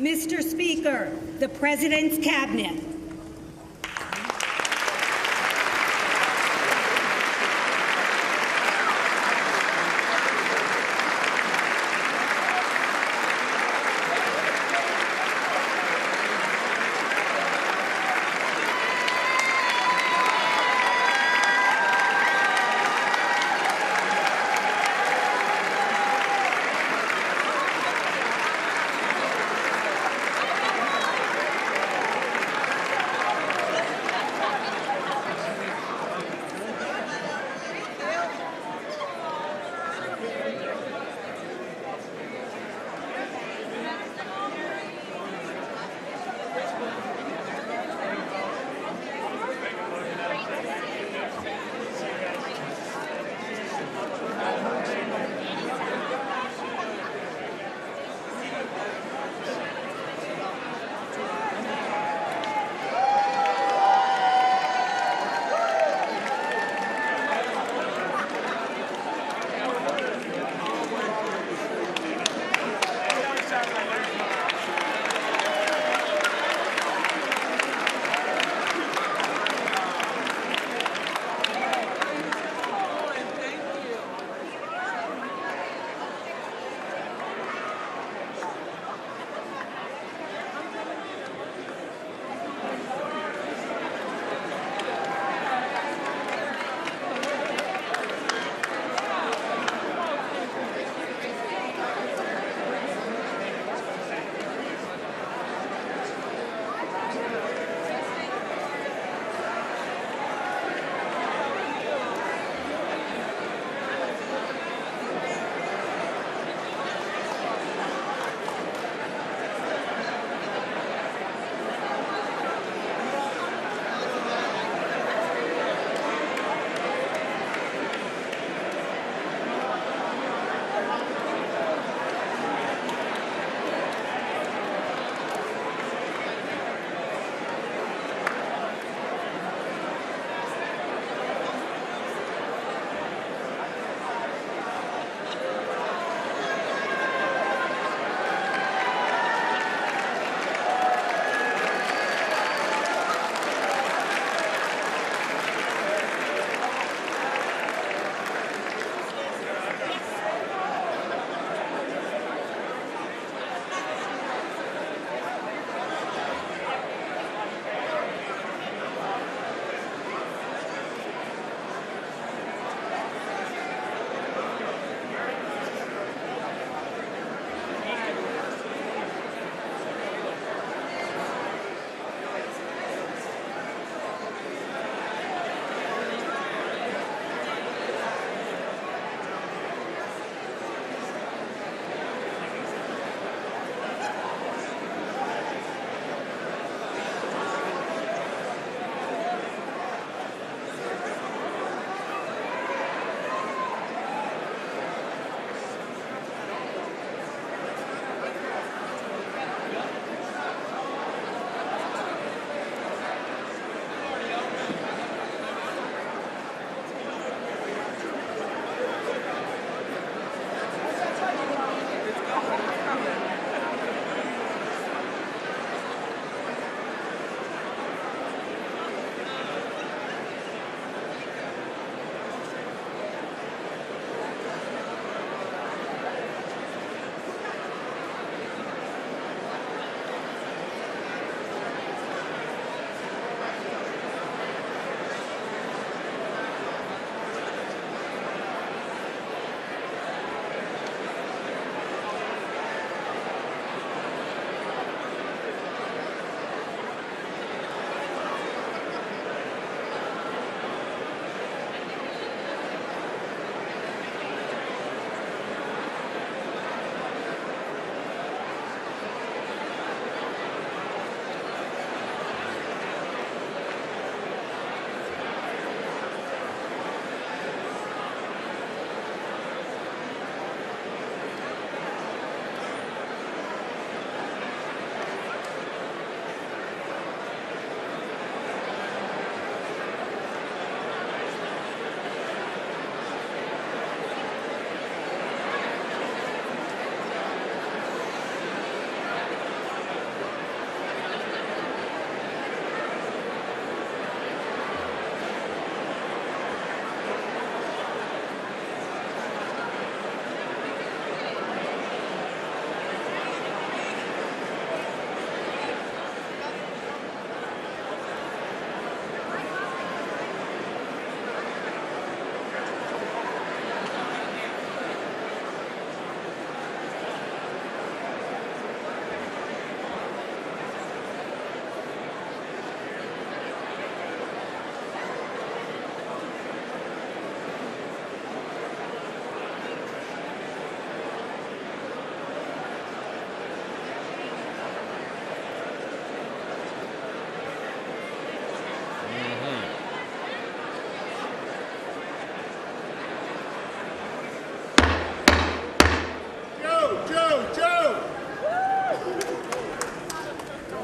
Mr. Speaker, the President's Cabinet.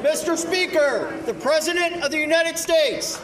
Mr. Speaker, the President of the United States.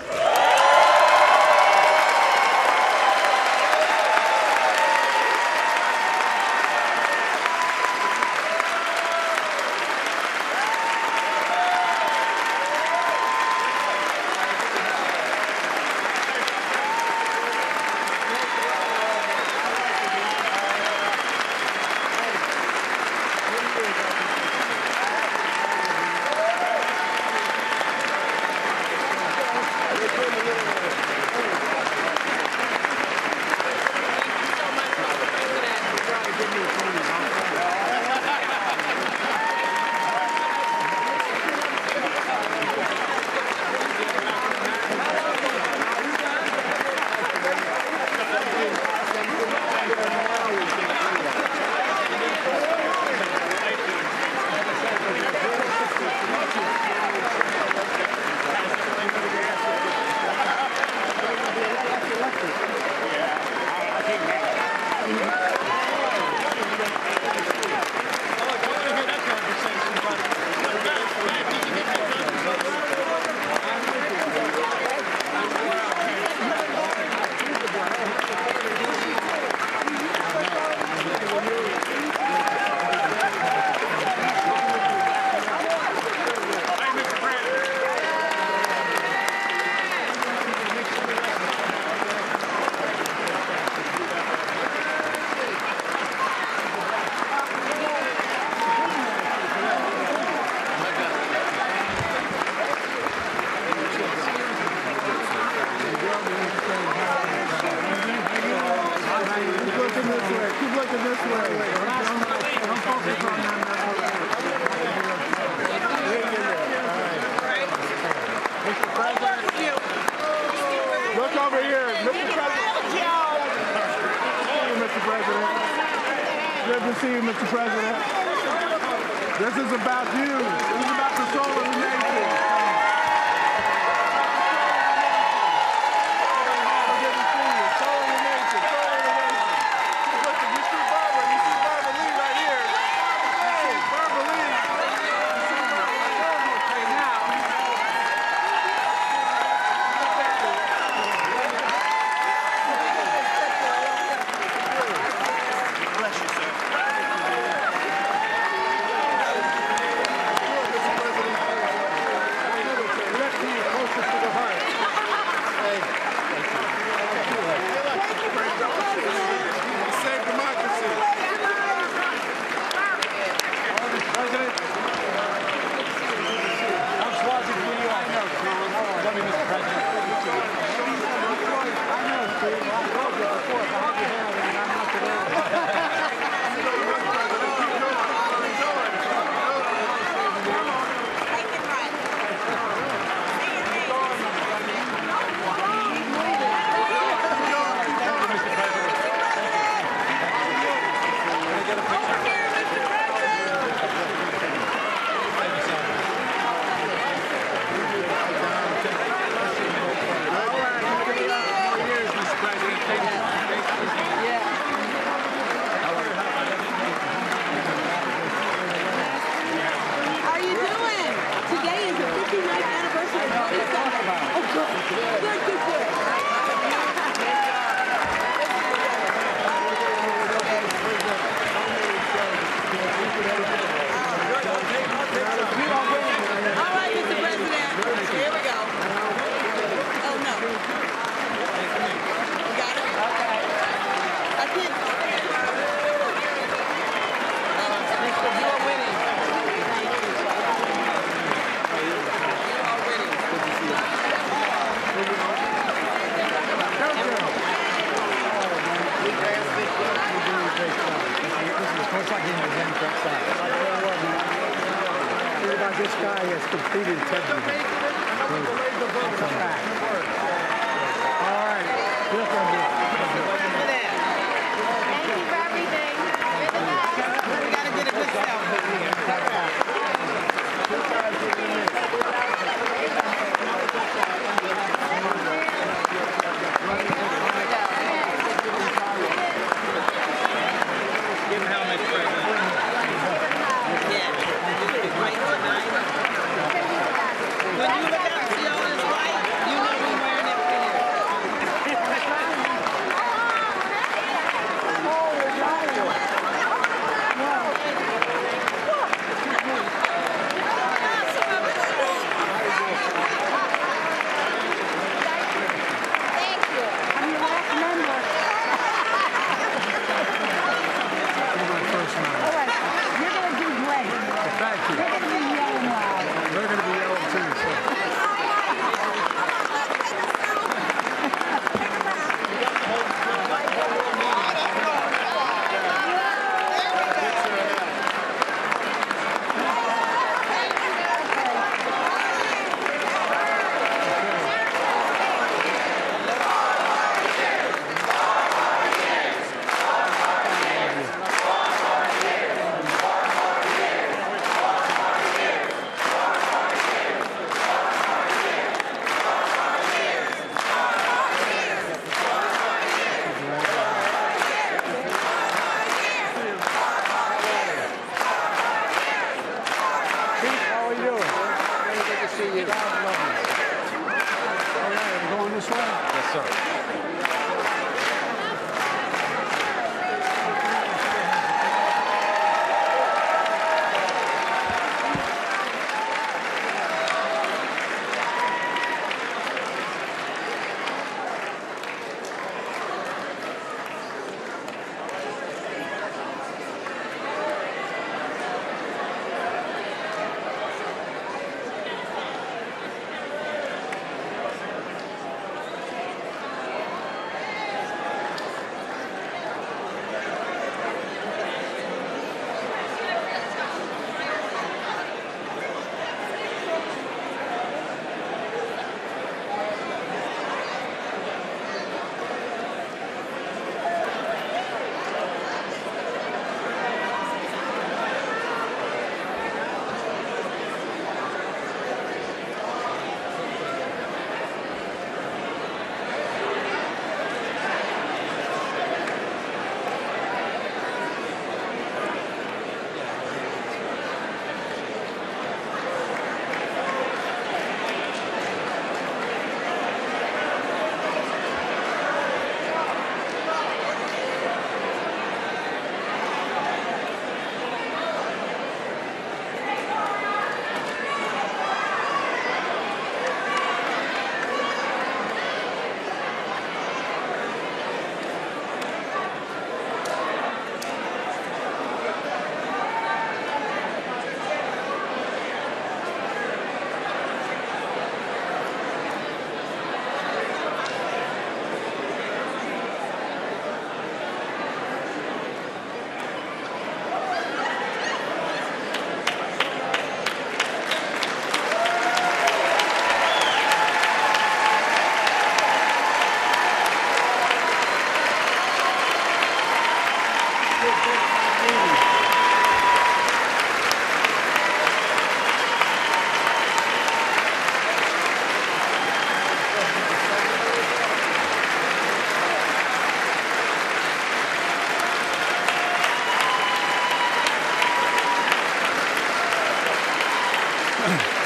Look over here, Mr. President. Good to see you, Mr. President. This is about you. This is about the soul of the nation. Good to see you. Soul of the nation. Soul of the nation. Look, you see Barbara. You see Barbara Lee right here. You see Barbara Lee. You see Barbara right now. This guy has completed integrity. All right. Thank you for everything. We gotta get a good Give him helmet, President. Yeah. Right tonight.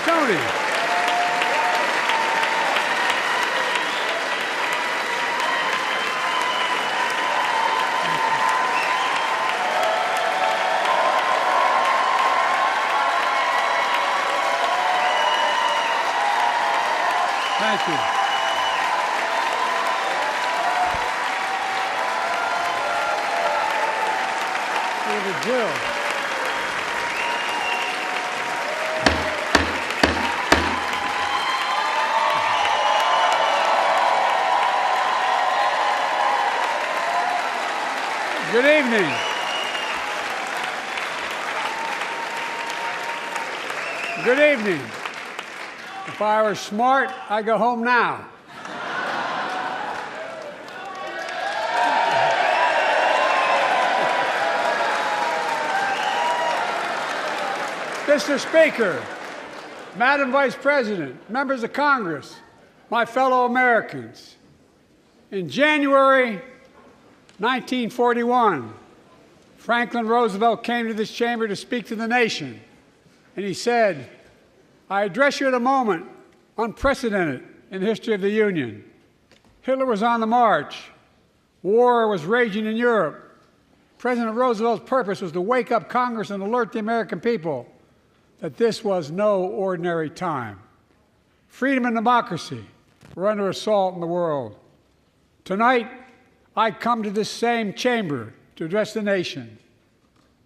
Tony. Thank you. Look at Jill. Good evening. Good evening. If I were smart, I'd go home now. Mr. Speaker, Madam Vice President, members of Congress, my fellow Americans, in January 1941, Franklin Roosevelt came to this chamber to speak to the nation, and he said, "I address you at a moment unprecedented in the history of the Union. Hitler was on the march. War was raging in Europe. President Roosevelt's purpose was to wake up Congress and alert the American people that this was no ordinary time. Freedom and democracy were under assault in the world. Tonight, I come to this same chamber to address the nation.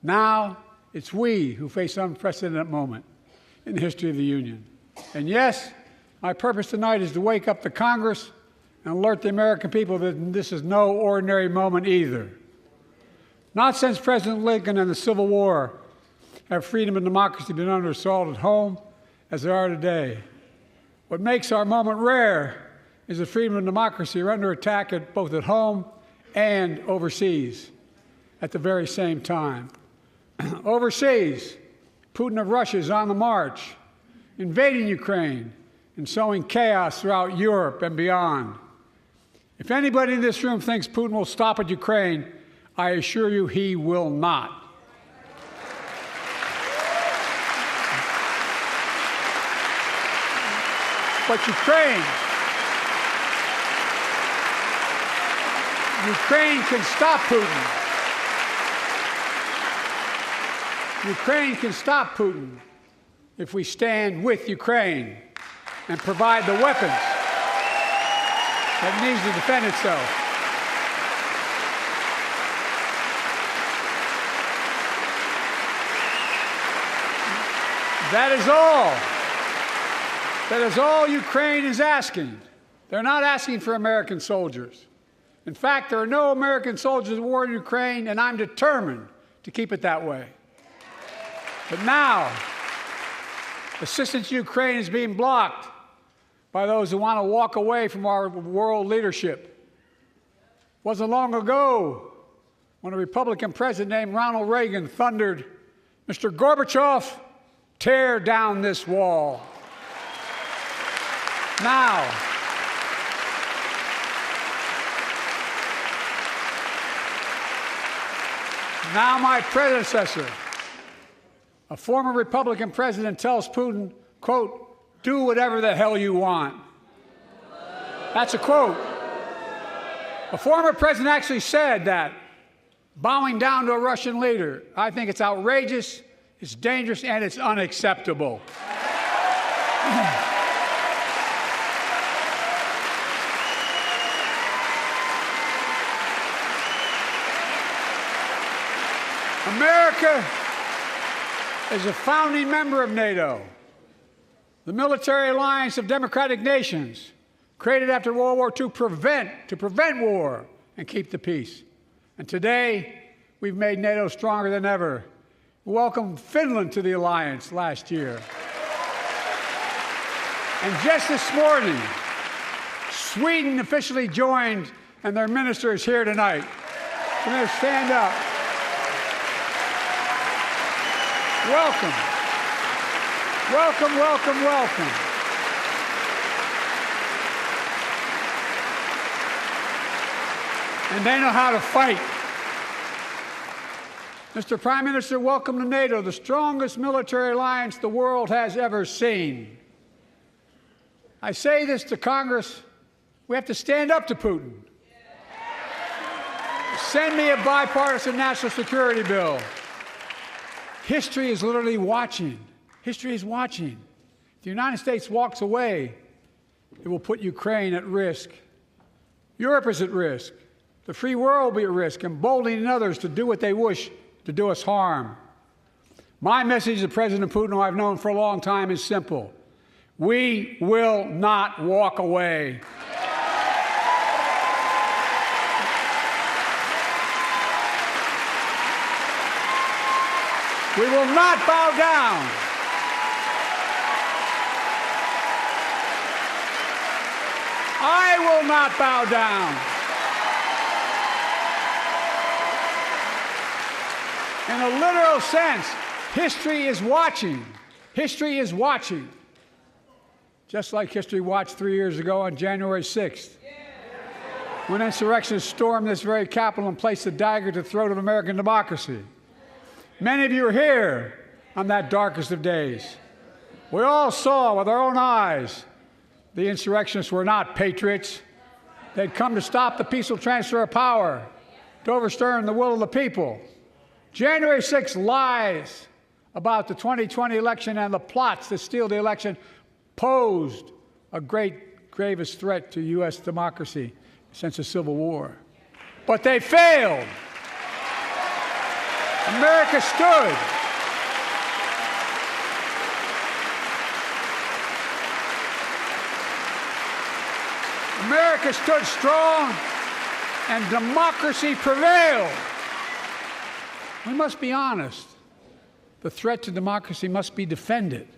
Now, it's we who face an unprecedented moment in the history of the Union. And yes, my purpose tonight is to wake up the Congress and alert the American people that this is no ordinary moment either. Not since President Lincoln and the Civil War have freedom and democracy been under assault at home as they are today. What makes our moment rare is that freedom and democracy are under attack both at home and overseas at the very same time. Overseas, Putin of Russia is on the march, invading Ukraine and sowing chaos throughout Europe and beyond. If anybody in this room thinks Putin will stop at Ukraine, I assure you he will not. But Ukraine can stop Putin. Ukraine can stop Putin if we stand with Ukraine and provide the weapons that it needs to defend itself. That is all. That is all Ukraine is asking. They're not asking for American soldiers. In fact, there are no American soldiers at war in Ukraine, and I'm determined to keep it that way. But now, assistance to Ukraine is being blocked by those who want to walk away from our world leadership. It wasn't long ago when a Republican president named Ronald Reagan thundered, "Mr. Gorbachev, tear down this wall." Now, my predecessor, a former Republican president, tells Putin, quote, "Do whatever the hell you want." That's a quote. A former president actually said that, bowing down to a Russian leader. I think it's outrageous, it's dangerous, and it's unacceptable. America is a founding member of NATO, the military alliance of democratic nations created after World War II to prevent war and keep the peace. And today, we've made NATO stronger than ever. We welcomed Finland to the alliance last year. And just this morning, Sweden officially joined, and their minister is here tonight. Can they stand up? Welcome. Welcome, welcome, welcome. And they know how to fight. Mr. Prime Minister, welcome to NATO, the strongest military alliance the world has ever seen. I say this to Congress, we have to stand up to Putin. Send me a bipartisan national security bill. History is literally watching. History is watching. If the United States walks away, it will put Ukraine at risk. Europe is at risk. The free world will be at risk, emboldening others to do what they wish to do us harm. My message to President Putin, who I've known for a long time, is simple. We will not walk away. We will not bow down. I will not bow down. In a literal sense, history is watching. History is watching. Just like history watched 3 years ago on January 6th, when insurrectionists stormed this very Capitol and placed a dagger to the throat of American democracy. Many of you were here on that darkest of days. We all saw with our own eyes the insurrectionists were not patriots. They'd come to stop the peaceful transfer of power, to overturn the will of the people. January 6th lies about the 2020 election and the plots to steal the election posed a gravest threat to U.S. democracy since the Civil War. But they failed. America stood. America stood strong, and democracy prevailed. We must be honest. The threat to democracy must be defended.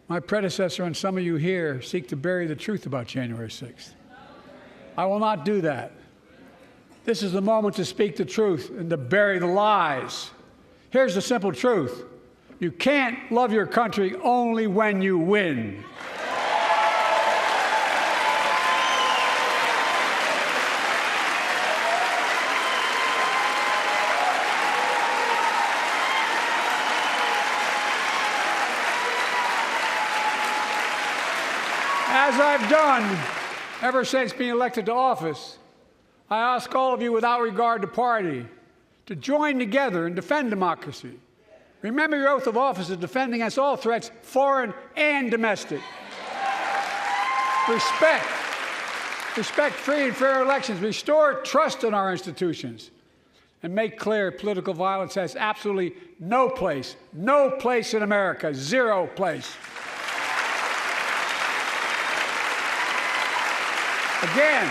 My predecessor and some of you here seek to bury the truth about January 6th. I will not do that. This is the moment to speak the truth and to bury the lies. Here's the simple truth. You can't love your country only when you win. As I've done ever since being elected to office, I ask all of you, without regard to party, to join together and defend democracy. Remember your oath of office to defend against all threats, foreign and domestic. Respect free and fair elections, restore trust in our institutions, and make clear political violence has absolutely no place in America, zero place. Again,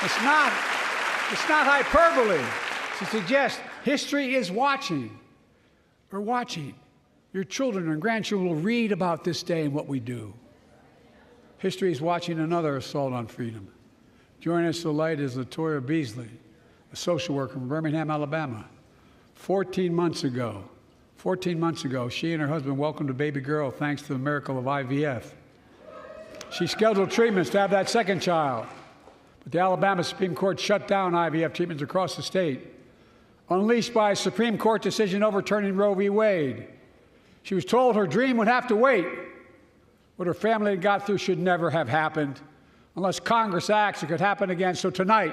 it's not hyperbole to suggest history is watching. We're watching. Your children and grandchildren will read about this day and what we do. History is watching another assault on freedom. Joining us tonight is Latoya Beasley, a social worker from Birmingham, Alabama. 14 months ago, she and her husband welcomed a baby girl thanks to the miracle of IVF. She scheduled treatments to have that second child, but the Alabama Supreme Court shut down IVF treatments across the state, unleashed by a Supreme Court decision overturning Roe v. Wade. She was told her dream would have to wait. What her family had got through should never have happened. Unless Congress acts, it could happen again. So tonight,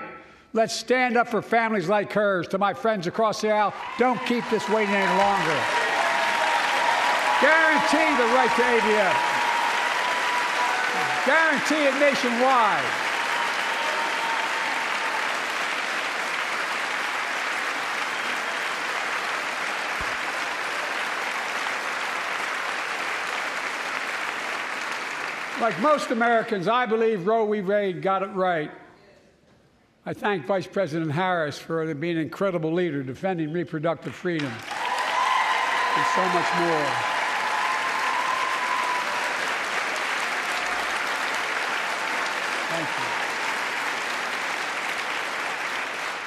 let's stand up for families like hers. To my friends across the aisle, don't keep this waiting any longer. Guarantee the right to AVF. Guarantee it nationwide. Like most Americans, I believe Roe v. Wade got it right. I thank Vice President Harris for being an incredible leader, defending reproductive freedom, and so much more. Thank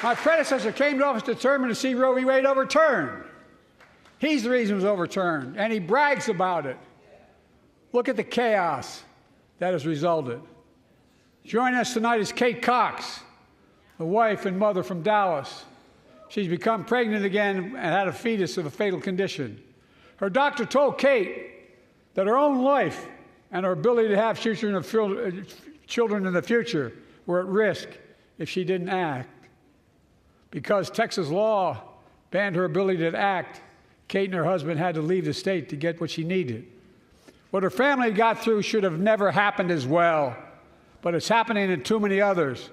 you. My predecessor came to office determined to see Roe v. Wade overturned. He's the reason it was overturned, and he brags about it. Look at the chaos that has resulted. Joining us tonight is Kate Cox, the wife and mother from Dallas. She's become pregnant again and had a fetus of a fatal condition. Her doctor told Kate that her own life and her ability to have children in the future were at risk if she didn't act. Because Texas law banned her ability to act, Kate and her husband had to leave the state to get what she needed. What her family got through should have never happened as well, but it's happening in too many others.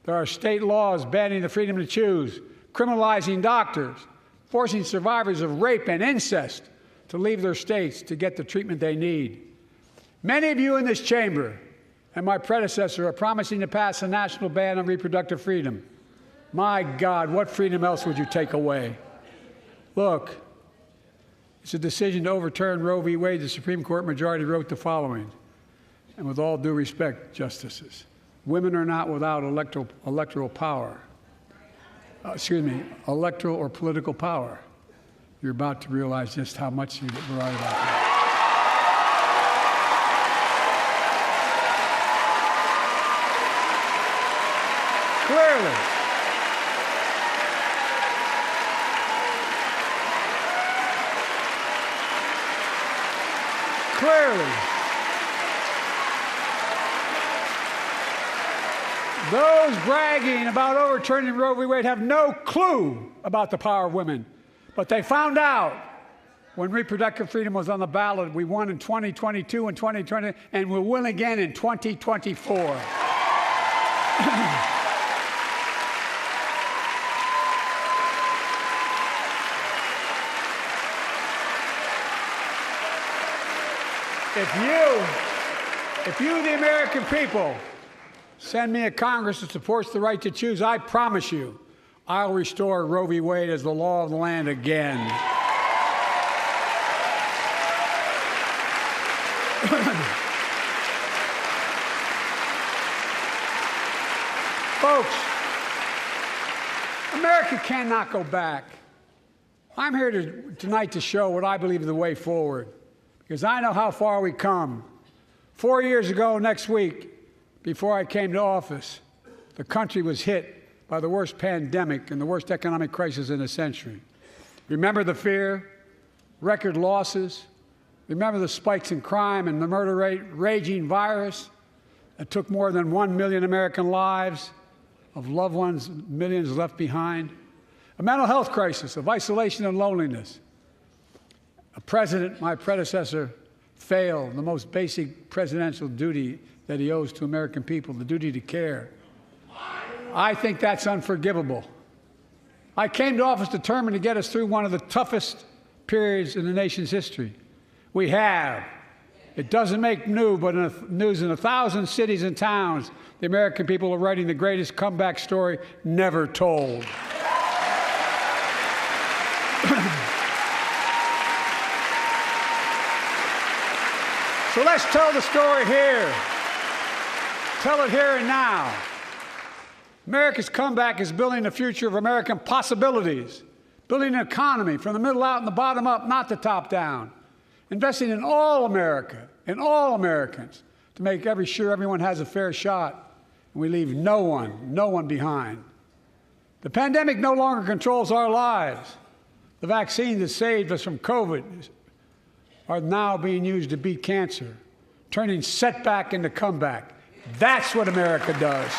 There are state laws banning the freedom to choose, criminalizing doctors, forcing survivors of rape and incest to leave their states to get the treatment they need. Many of you in this chamber and my predecessor are promising to pass a national ban on reproductive freedom. My God, what freedom else would you take away? Look, it's a decision to overturn Roe v. Wade. The Supreme Court majority wrote the following, and with all due respect, justices, women are not without electoral power. Electoral or political power. You're about to realize just how much you're right about that. Clearly, those bragging about overturning Roe v. Wade have no clue about the power of women. But they found out when reproductive freedom was on the ballot. We won in 2022 and 2020, and we'll win again in 2024. If you, the American people, send me a Congress that supports the right to choose, I promise you, I'll restore Roe v. Wade as the law of the land again. Folks, America cannot go back. I'm here tonight to show what I believe is the way forward, because I know how far we come. 4 years ago next week, before I came to office, the country was hit by the worst pandemic and the worst economic crisis in a century. Remember the fear, record losses? Remember the spikes in crime and the murder rate, raging virus that took more than 1 million American lives, of loved ones, millions left behind? A mental health crisis of isolation and loneliness. A president, my predecessor, failed the most basic presidential duty that he owes to American people, the duty to care. I think that's unforgivable. I came to office determined to get us through one of the toughest periods in the nation's history. We have. It doesn't make news in 1,000 cities and towns. The American people are writing the greatest comeback story never told. So let's tell the story here. Tell it here and now. America's comeback is building the future of American possibilities, building an economy from the middle out and the bottom up, not the top down, investing in all America, in all Americans, to make sure everyone has a fair shot, and we leave no one behind. The pandemic no longer controls our lives. The vaccines that saved us from COVID are now being used to beat cancer, turning setback into comeback. That's what America does.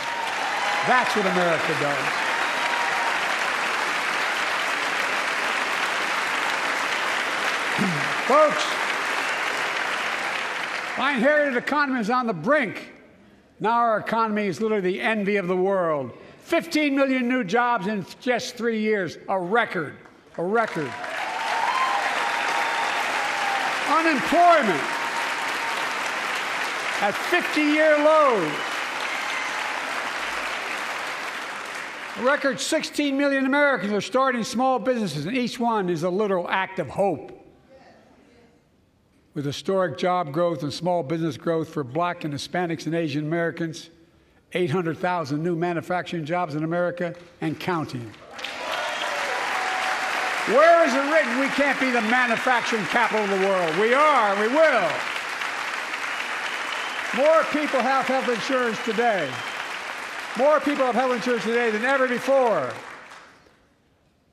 That's what America does. Folks, my inherited economy is on the brink. Now our economy is literally the envy of the world. 15 million new jobs in just 3 years, a record, a record. Unemployment at 50-year lows. A record 16 million Americans are starting small businesses, and each one is a literal act of hope. With historic job growth and small business growth for Black and Hispanics and Asian Americans, 800,000 new manufacturing jobs in America and counting. Where is it written we can't be the manufacturing capital of the world? We are, and we will. More people have health insurance today. More people have health insurance today than ever before.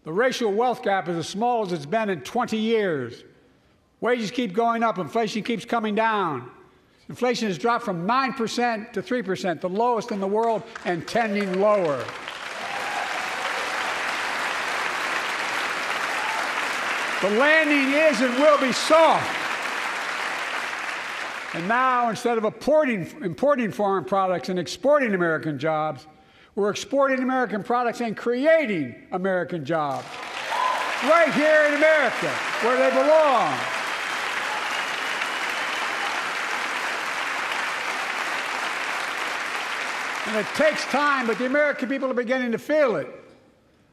The racial wealth gap is as small as it's been in 20 years. Wages keep going up, inflation keeps coming down. Inflation has dropped from 9% to 3%, the lowest in the world, and tending lower. The landing is and will be soft. And now, instead of importing foreign products and exporting American jobs, we're exporting American products and creating American jobs right here in America, where they belong. And it takes time, but the American people are beginning to feel it.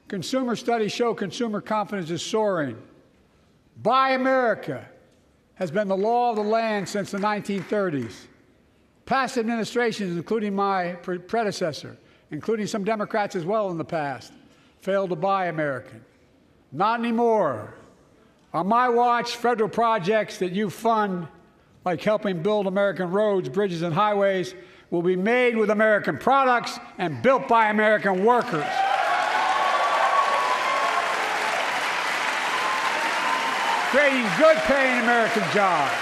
Consumer studies show consumer confidence is soaring. Buy America has been the law of the land since the 1930s. Past administrations, including my predecessor, including some Democrats as well in the past, failed to buy American. Not anymore. On my watch, federal projects that you fund, like helping build American roads, bridges, and highways, will be made with American products and built by American workers. Creating good-paying American jobs.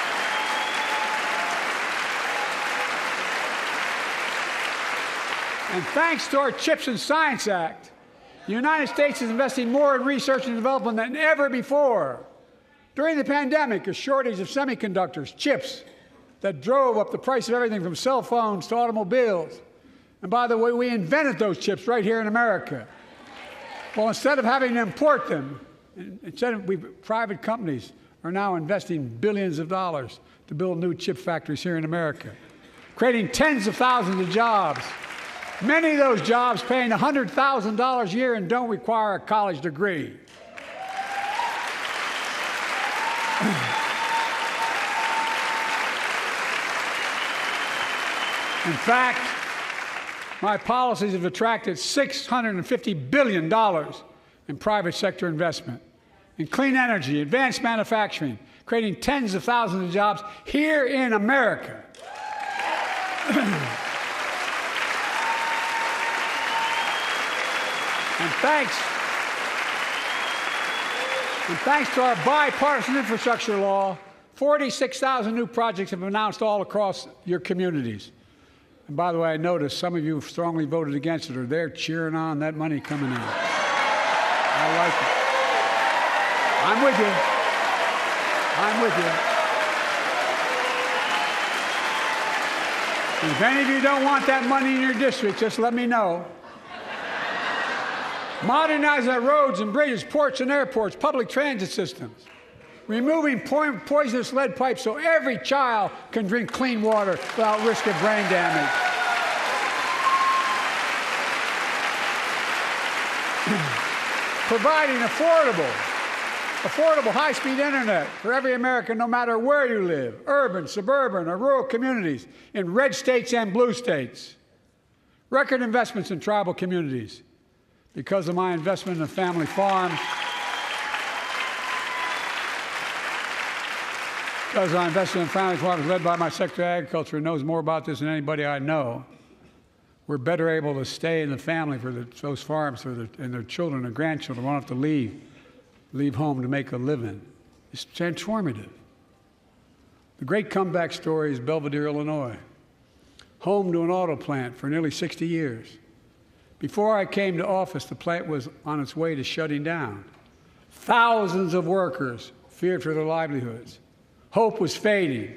And thanks to our CHIPS and Science Act, the United States is investing more in research and development than ever before. During the pandemic, a shortage of semiconductors, chips, that drove up the price of everything from cell phones to automobiles. And by the way, we invented those chips right here in America. Well, instead of having to import them, private companies are now investing billions of dollars to build new chip factories here in America, creating tens of thousands of jobs. Many of those jobs paying $100,000 a year and don't require a college degree. In fact, my policies have attracted $650 billion in private sector investment in clean energy, advanced manufacturing, creating tens of thousands of jobs here in America. And thanks to our bipartisan infrastructure law, 46,000 new projects have been announced all across your communities. And by the way, I noticed some of you strongly voted against it, or they're cheering on that money coming in. I like it. I'm with you. I'm with you. If any of you don't want that money in your district, just let me know. Modernizing our roads and bridges, ports and airports, public transit systems. Removing poisonous lead pipes so every child can drink clean water without risk of brain damage. Providing affordable high-speed internet for every American, no matter where you live, urban, suburban, or rural communities, in red states and blue states. Record investments in tribal communities. Because of my investment in family farms, because I invested in family farms led by my Secretary of Agriculture, who knows more about this than anybody I know, we're better able to stay in the family for those farms and their children and grandchildren won't have to leave home to make a living. It's transformative. The great comeback story is Belvedere, Illinois, home to an auto plant for nearly 60 years. Before I came to office, the plant was on its way to shutting down. Thousands of workers feared for their livelihoods. Hope was fading.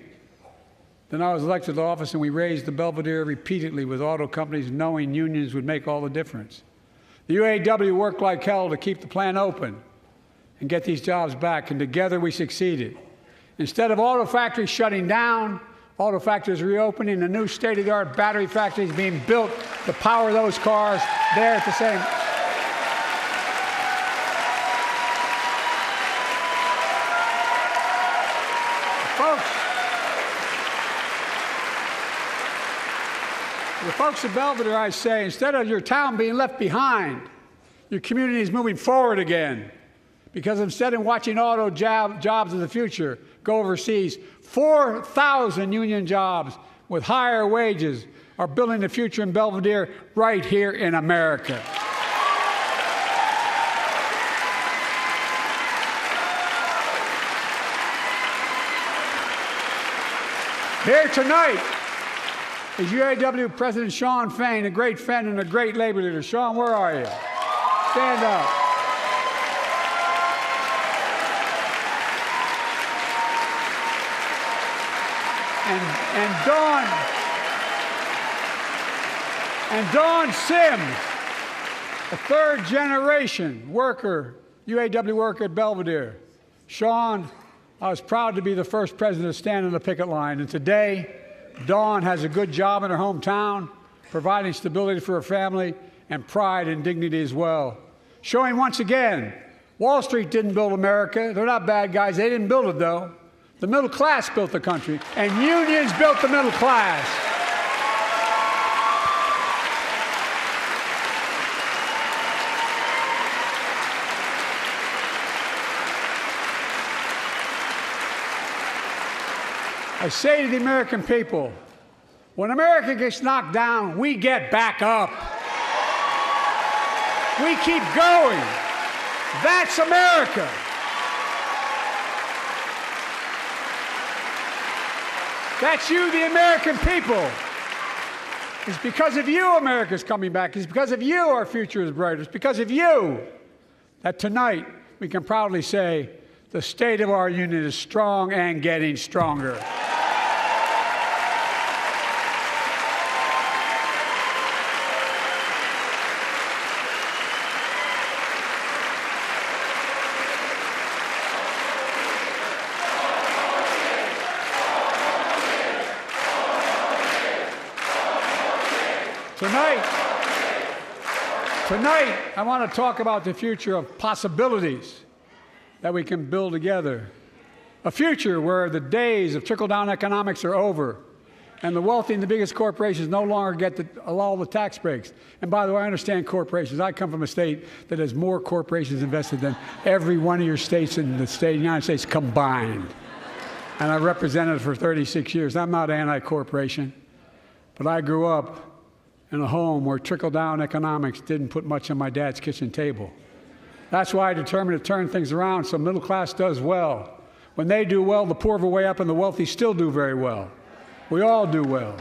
Then I was elected to office, and we raised the Belvedere repeatedly with auto companies, knowing unions would make all the difference. The UAW worked like hell to keep the plant open and get these jobs back, and together we succeeded. Instead of auto factories shutting down, auto factories reopening, and new state-of-the-art battery factories being built to power those cars there at the same. Folks, The folks of Belvedere, I say, instead of your town being left behind, your community is moving forward again. Because instead of watching auto jobs of the future go overseas, 4,000 union jobs with higher wages are building the future in Belvedere right here in America. Here tonight is UAW President Shawn Fain, a great friend and a great labor leader. Shawn, where are you? Stand up. And Dawn Sims, a third-generation worker, UAW worker at Belvedere. Shawn, I was proud to be the first president to stand on the picket line, and today, Dawn has a good job in her hometown, providing stability for her family and pride and dignity as well. Showing once again, Wall Street didn't build America. They're not bad guys. They didn't build it, though. The middle class built the country, and unions built the middle class. I say to the American people, when America gets knocked down, we get back up. We keep going. That's America. That's you, the American people. It's because of you America's coming back. It's because of you our future is brighter. It's because of you that tonight we can proudly say the state of our union is strong and getting stronger. Tonight, I want to talk about the future of possibilities that we can build together. A future where the days of trickle-down economics are over, and the wealthy and the biggest corporations no longer get all the tax breaks. And by the way, I understand corporations. I come from a state that has more corporations invested than every one of your states in the state of the United States combined. And I represented it for 36 years. I'm not anti-corporation, but I grew up in a home where trickle-down economics didn't put much on my dad's kitchen table. That's why I determined to turn things around so middle class does well. When they do well, the poor go way up and the wealthy still do very well. We all do well.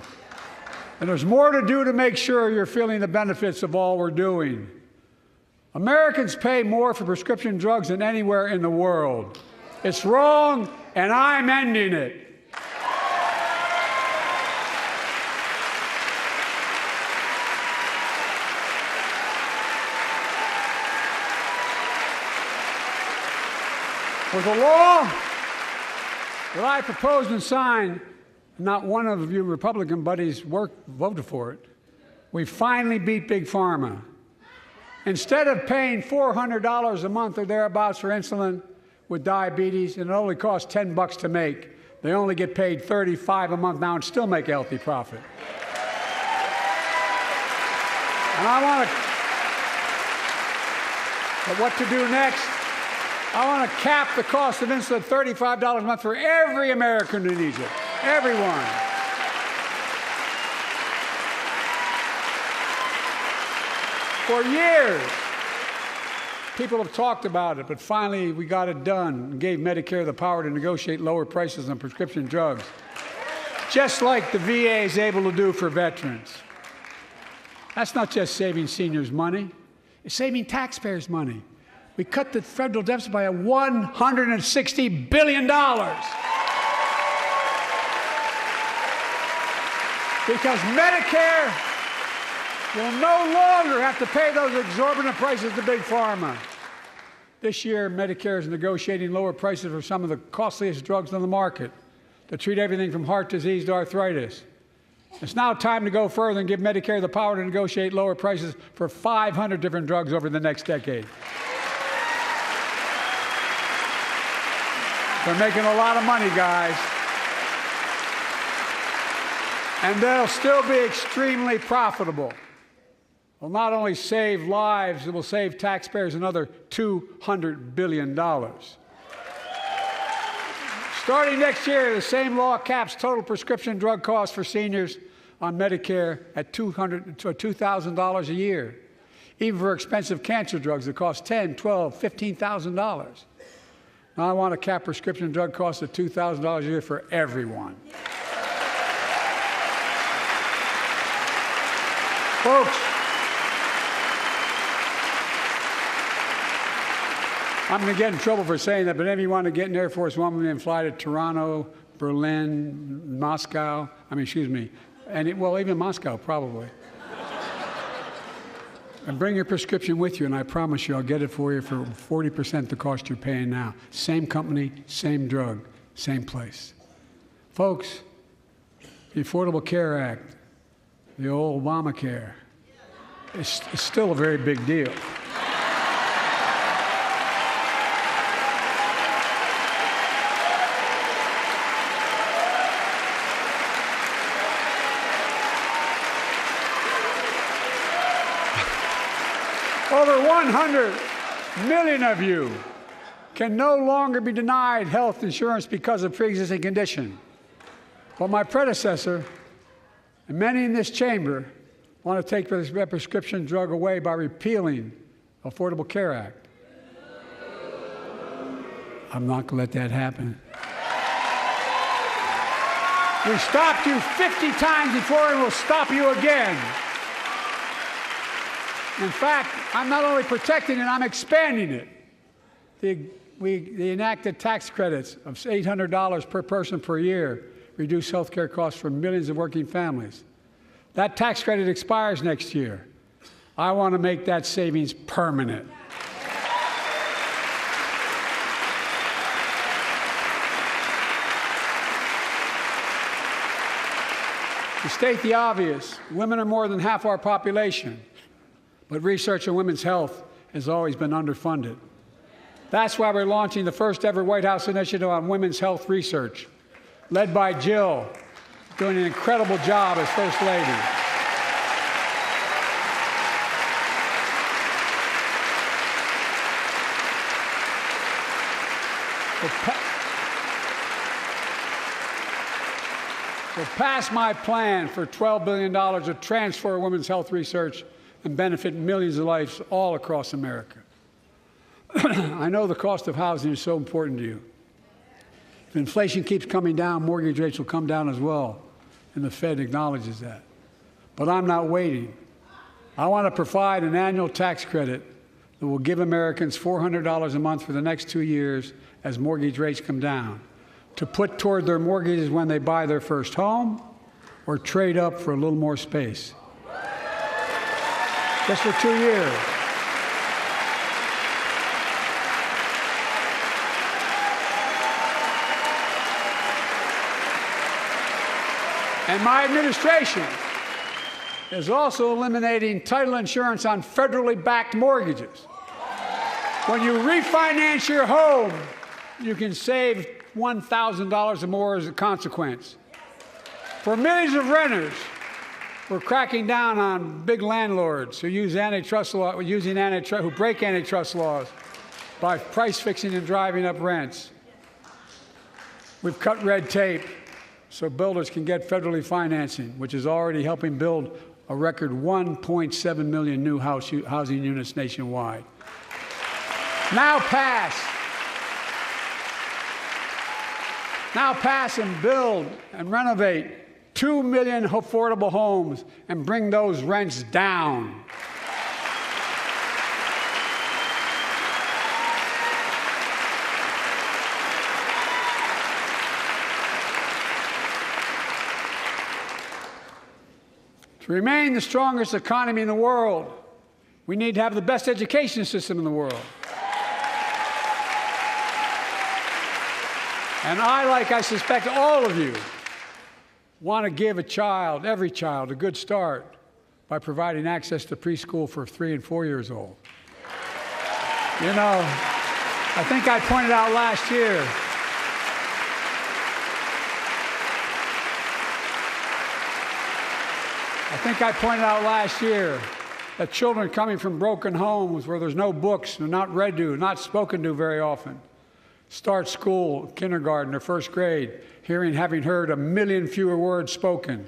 And there's more to do to make sure you're feeling the benefits of all we're doing. Americans pay more for prescription drugs than anywhere in the world. It's wrong, and I'm ending it. With the law that I proposed and signed, not one of you Republican buddies voted for it. We finally beat Big Pharma. Instead of paying $400 a month or thereabouts for insulin with diabetes, and it only costs $10 to make, they only get paid $35 a month now and still make a healthy profit. And I want to, but what to do next? I want to cap the cost of insulin at $35 a month for every American who needs it. Everyone. For years, people have talked about it, but finally we got it done and gave Medicare the power to negotiate lower prices on prescription drugs, just like the VA is able to do for veterans. That's not just saving seniors money, it's saving taxpayers money. We cut the federal deficit by $160 billion. Because Medicare will no longer have to pay those exorbitant prices to Big Pharma. This year, Medicare is negotiating lower prices for some of the costliest drugs on the market to treat everything from heart disease to arthritis. It's now time to go further and give Medicare the power to negotiate lower prices for 500 different drugs over the next decade. They're making a lot of money, guys. And they'll still be extremely profitable. Will not only save lives, it will save taxpayers another $200 billion. Starting next year, the same law caps total prescription drug costs for seniors on Medicare at $2,000 a year, even for expensive cancer drugs that cost $10,000, $12,000, $15,000. Now I want to cap prescription drug costs at $2,000 a year for everyone. Folks, I'm going to get in trouble for saying that, but if you want to get an Air Force One and fly to Toronto, Berlin, Moscow, even Moscow, probably. And bring your prescription with you, and I promise you I'll get it for you for 40% the cost you're paying now. Same company, same drug, same place. Folks, the Affordable Care Act, the old Obamacare, is still a very big deal. Over 100 million of you can no longer be denied health insurance because of pre-existing condition. But my predecessor, and many in this chamber, want to take this prescription drug away by repealing the Affordable Care Act. I'm not going to let that happen. We stopped you 50 times before, and we'll stop you again. In fact, I'm not only protecting it, I'm expanding it. They enacted tax credits of $800 per person per year, reduce health care costs for millions of working families. That tax credit expires next year. I want to make that savings permanent. To state the obvious, women are more than half our population. But research on women's health has always been underfunded. That's why we're launching the first ever White House initiative on women's health research, led by Jill, doing an incredible job as First Lady. We'll pass my plan for $12 billion to transfer women's health research and benefit millions of lives all across America. I know the cost of housing is so important to you. If inflation keeps coming down, mortgage rates will come down as well, and the Fed acknowledges that. But I'm not waiting. I want to provide an annual tax credit that will give Americans $400 a month for the next 2 years as mortgage rates come down, to put toward their mortgages when they buy their first home or trade up for a little more space. Just for 2 years. And my administration is also eliminating title insurance on federally backed mortgages. When you refinance your home, you can save $1,000 or more as a consequence. For millions of renters, we're cracking down on big landlords who use antitrust law, who break antitrust laws by price fixing and driving up rents. We've cut red tape so builders can get federally financing, which is already helping build a record 1.7 million new housing units nationwide. Now pass and build and renovate 2 million affordable homes and bring those rents down. To remain the strongest economy in the world, we need to have the best education system in the world. And I suspect all of you, want to give every child, a good start by providing access to preschool for 3 and 4 years old. You know, I think I pointed out last year, – I think I pointed out last year that children coming from broken homes where there's no books, they're not read to, not spoken to very often, start school, kindergarten, or first grade, having heard 1 million fewer words spoken.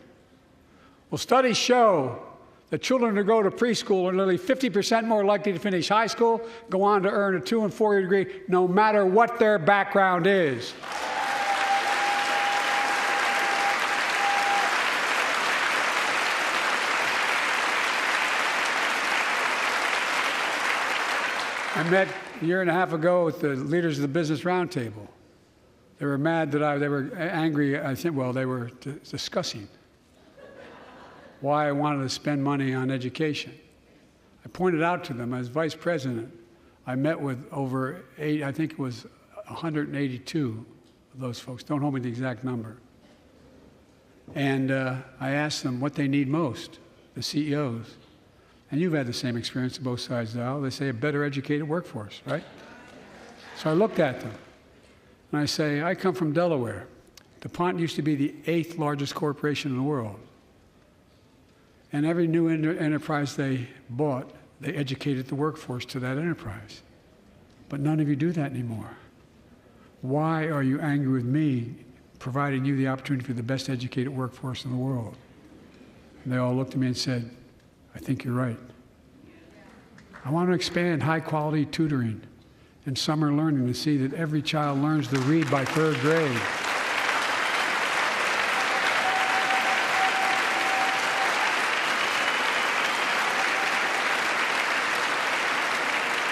Well, studies show that children who go to preschool are nearly 50% more likely to finish high school, go on to earn a 2- and 4-year degree, no matter what their background is. I met a year and a half ago with the leaders of the Business Roundtable. They were mad that they were angry, I think, well, they were discussing why I wanted to spend money on education. I pointed out to them, as vice president, I met with over I think it was 182 of those folks. Don't hold me to the exact number. And I asked them what they need most, the CEOs. And you've had the same experience on both sides of the aisle. They say a better educated workforce, right? So I looked at them, and I say, I come from Delaware. DuPont used to be the 8th largest corporation in the world. And every new enterprise they bought, they educated the workforce to that enterprise. But none of you do that anymore. Why are you angry with me providing you the opportunity for the best educated workforce in the world? And they all looked at me and said, I think you're right. I want to expand high-quality tutoring and summer learning to see that every child learns to read by 3rd grade.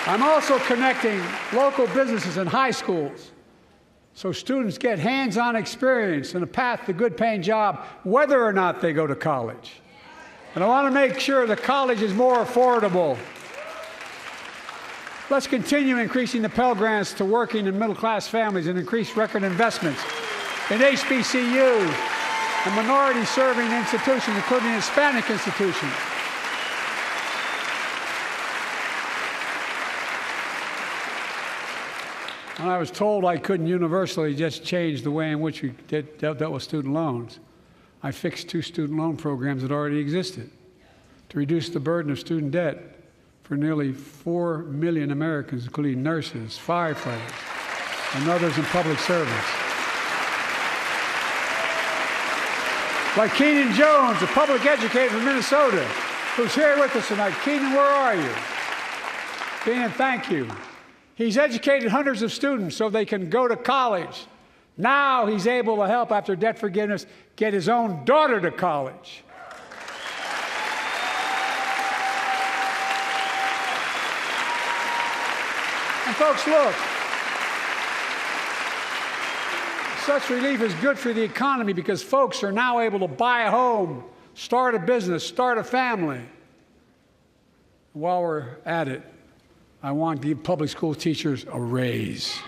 I'm also connecting local businesses and high schools so students get hands-on experience and a path to a good-paying job, whether or not they go to college. And I want to make sure the college is more affordable. Let's continue increasing the Pell Grants to working and middle-class families and increase record investments in HBCUs and minority-serving institutions, including Hispanic institutions. When I was told I couldn't universally just change the way in which we dealt with student loans, I fixed 2 student loan programs that already existed to reduce the burden of student debt for nearly 4 million Americans, including nurses, firefighters, and others in public service. Like Keenan Jones, a public educator from Minnesota, who's here with us tonight. Keenan, where are you? Keenan, thank you. He's educated hundreds of students so they can go to college. Now he's able to help, after debt forgiveness, get his own daughter to college. And folks, look, such relief is good for the economy because folks are now able to buy a home, start a business, start a family. While we're at it, I want to give public school teachers a raise.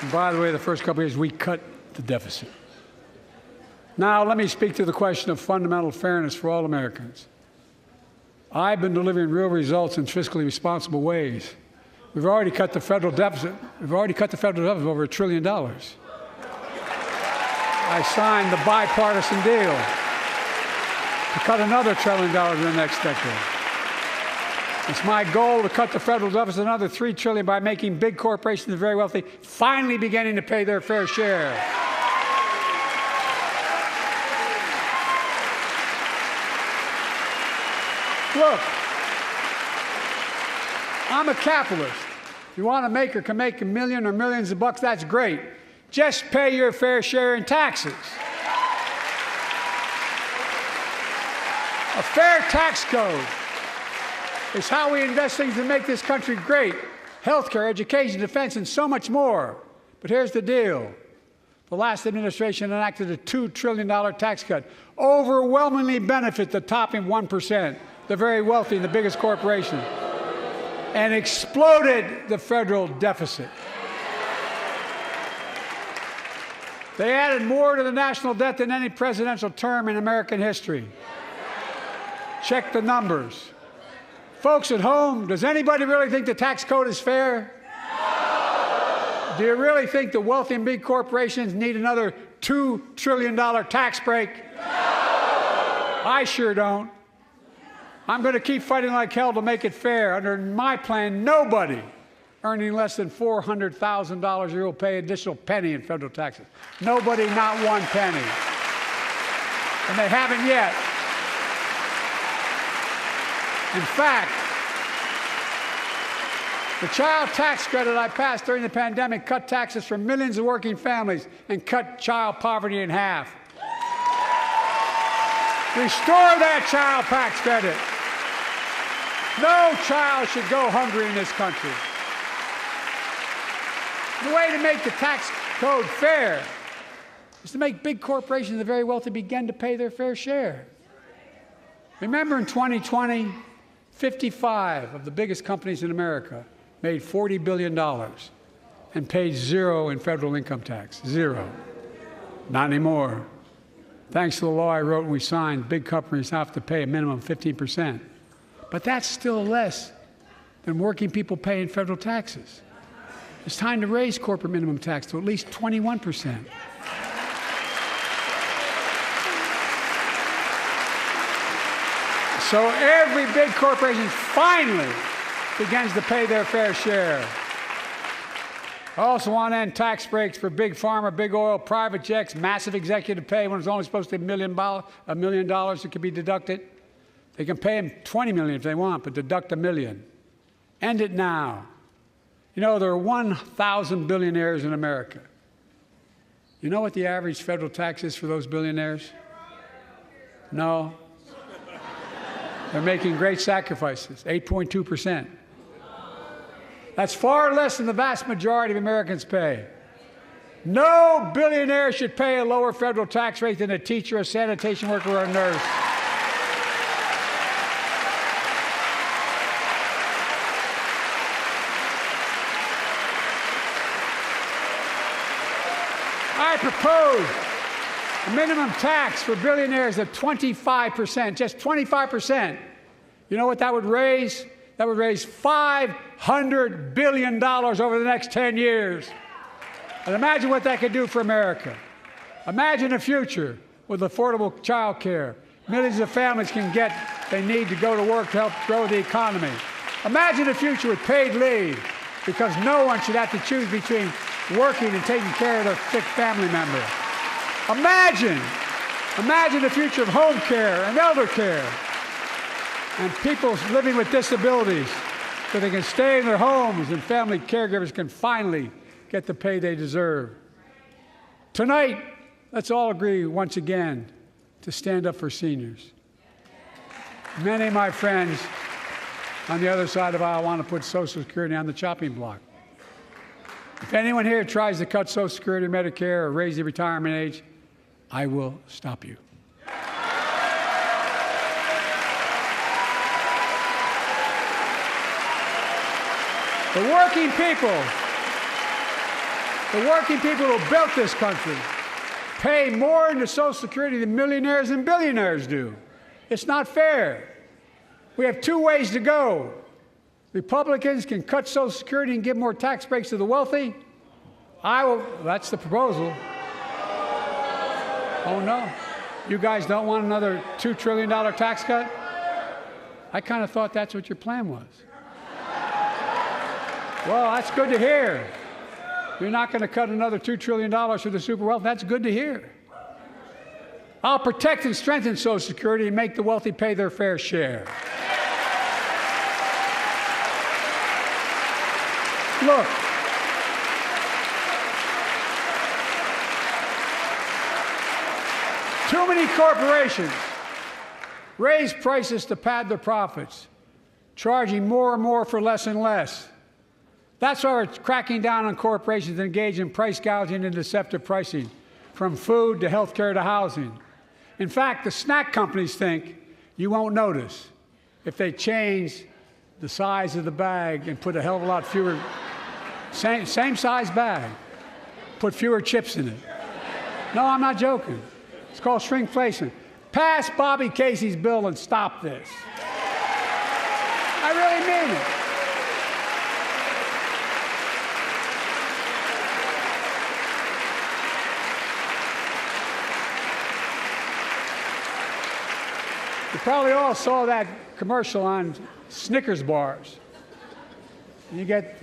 And by the way, the first couple of years, we cut the deficit. Now, let me speak to the question of fundamental fairness for all Americans. I've been delivering real results in fiscally responsible ways. We've already cut the federal deficit. We've already cut the federal deficit over $1 trillion. I signed the bipartisan deal to cut another $1 trillion in the next decade. It's my goal to cut the federal deficit another $3 trillion by making big corporations and very wealthy finally beginning to pay their fair share. Look, I'm a capitalist. If you want to make or can make $1 million or millions of bucks, that's great. Just pay your fair share in taxes. A fair tax code is how we invest things to make this country great. Healthcare, education, defense, and so much more. But here's the deal. The last administration enacted a $2 trillion tax cut, overwhelmingly benefit the top 1%, the very wealthy and the biggest corporations, and exploded the federal deficit. They added more to the national debt than any presidential term in American history. check the numbers. Folks at home, does anybody really think the tax code is fair? No. Do you really think the wealthy and big corporations need another $2 trillion tax break? No. I sure don't. I'm going to keep fighting like hell to make it fair. Under my plan, nobody earning less than $400,000 a year will pay an additional penny in federal taxes. Nobody, not one penny. And they haven't yet. In fact, the child tax credit I passed during the pandemic cut taxes for millions of working families and cut child poverty in half. Restore that child tax credit. No child should go hungry in this country. The way to make the tax code fair is to make big corporations and the very wealthy begin to pay their fair share. Remember in 2020, 55 of the biggest companies in America made $40 billion and paid zero in federal income tax. Zero. Not anymore. Thanks to the law I wrote and we signed, big companies have to pay a minimum of 15%. But that's still less than working people pay in federal taxes. It's time to raise corporate minimum tax to at least 21%. So every big corporation finally begins to pay their fair share. I also want to end tax breaks for big pharma, big oil, private jets, massive executive pay when it's only supposed to be $1 million that could be deducted. They can pay them $20 million if they want, but deduct $1 million. End it now. You know, there are 1,000 billionaires in America. You know what the average federal tax is for those billionaires? No. They're making great sacrifices, 8.2%. That's far less than the vast majority of Americans pay. No billionaire should pay a lower federal tax rate than a teacher, a sanitation worker, or a nurse. I propose a minimum tax for billionaires of 25%, just 25%. You know what that would raise? That would raise $500 billion over the next 10 years. And imagine what that could do for America. Imagine a future with affordable child care. Millions of families can get what they need to go to work to help grow the economy. Imagine a future with paid leave, because no one should have to choose between working and taking care of their sick family member. Imagine the future of home care and elder care, and people living with disabilities so they can stay in their homes and family caregivers can finally get the pay they deserve. Tonight, let's all agree once again to stand up for seniors. Many of my friends on the other side of the aisle want to put Social Security on the chopping block. If anyone here tries to cut Social Security, Medicare, or raise the retirement age, I will stop you. The working people who built this country pay more into Social Security than millionaires and billionaires do. It's not fair. We have two ways to go. Republicans can cut Social Security and give more tax breaks to the wealthy. That's the proposal. Oh no, you guys don't want another $2 trillion tax cut? I kind of thought that's what your plan was. Well, that's good to hear. You're not going to cut another $2 trillion for the super wealthy. That's good to hear. I'll protect and strengthen Social Security and make the wealthy pay their fair share. Look, too many corporations raise prices to pad their profits, charging more and more for less and less. That's why we're cracking down on corporations that engage in price gouging and deceptive pricing, from food to health care to housing. In fact, the snack companies think you won't notice if they change the size of the bag and put a hell of a lot fewer, same size bag, put fewer chips in it. No, I'm not joking. It's called shrinkflation. Pass Bobby Casey's bill and stop this. I really mean it. You probably all saw that commercial on Snickers bars. You get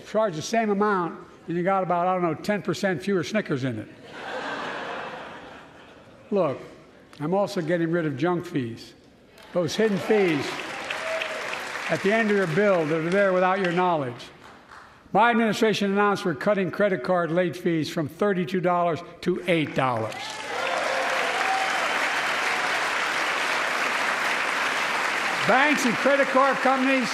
charged the same amount, and you got about, I don't know, 10% fewer Snickers in it. Look, I'm also getting rid of junk fees. Those hidden fees at the end of your bill that are there without your knowledge. My administration announced we're cutting credit card late fees from $32 to $8. Banks and credit card companies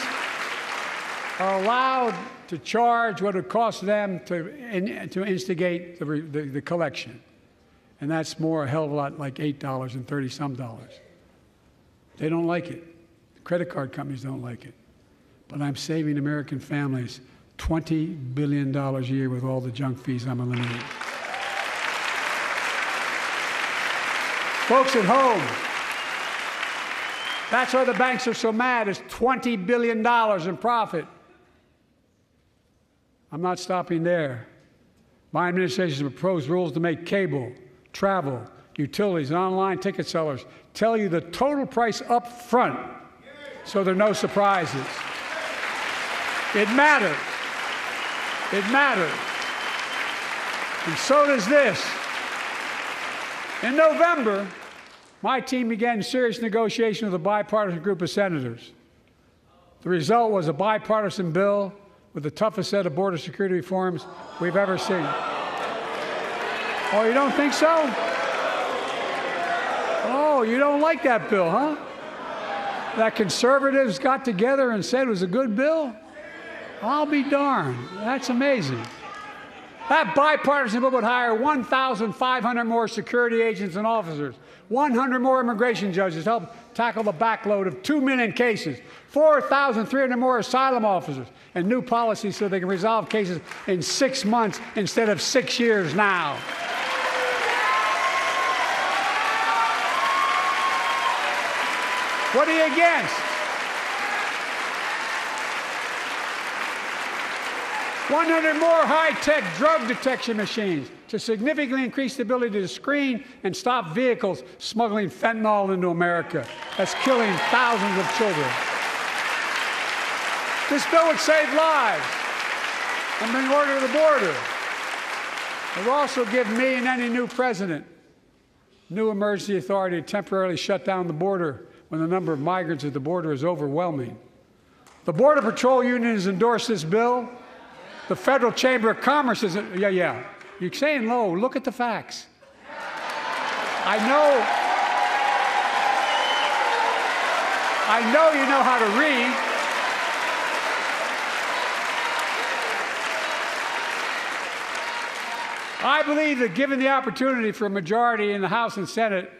are allowed to charge what it costs them to instigate the collection. And that's more a hell of a lot like $8 and 30-some dollars. They don't like it. The credit card companies don't like it. But I'm saving American families $20 billion a year with all the junk fees I'm eliminating. Folks at home, that's why the banks are so mad. It's $20 billion in profit. I'm not stopping there. My administration has proposed rules to make cable, travel, utilities, and online ticket sellers tell you the total price up front so there are no surprises. It matters. It matters. And so does this. In November, my team began serious negotiation with a bipartisan group of senators. The result was a bipartisan bill with the toughest set of border security reforms we've ever seen. Oh, you don't think so? Oh, you don't like that bill, huh? That conservatives got together and said it was a good bill? I'll be darned. That's amazing. That bipartisan bill would hire 1,500 more security agents and officers, 100 more immigration judges to help tackle the backload of 2 million cases, 4,300 more asylum officers, and new policies so they can resolve cases in 6 months instead of 6 years now. What are you against? 100 more high-tech drug detection machines to significantly increase the ability to screen and stop vehicles smuggling fentanyl into America. That's killing thousands of children. This bill would save lives and bring order to the border. It will also give me and any new president new emergency authority to temporarily shut down the border when the number of migrants at the border is overwhelming. The Border Patrol Union has endorsed this bill. The Federal Chamber of Commerce is, yeah. You're saying low. Look at the facts. I know you know how to read. I believe that given the opportunity for a majority in the House and Senate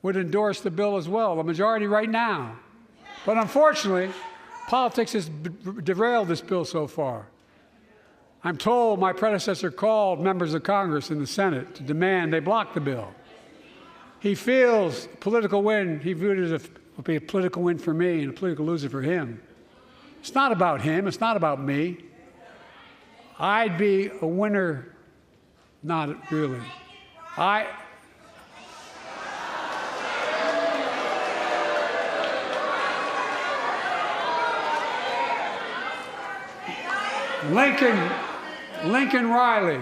would endorse the bill as well, a majority right now. But unfortunately, politics has derailed this bill so far. I'm told my predecessor called members of Congress in the Senate to demand they block the bill. He feels political win, he viewed it as a political win for me and a political loser for him. It's not about him, it's not about me. I'd be a winner, not really. Lincoln Riley,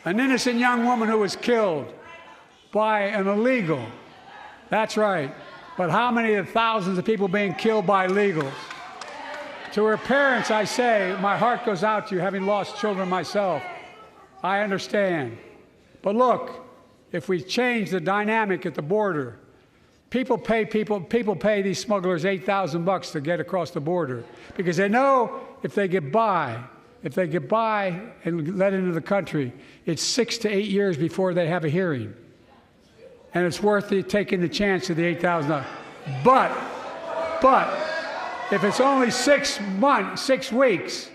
an innocent young woman who was killed by an illegal. That's right. But how many of thousands of people being killed by illegals? To her parents, I say, my heart goes out to you, having lost children myself. I understand. But look, if we change the dynamic at the border, people pay these smugglers $8,000 to get across the border because they know if they get by and let into the country, it's 6 to 8 years before they have a hearing. And it's worth taking the chance of the $8,000. But if it's only 6 weeks,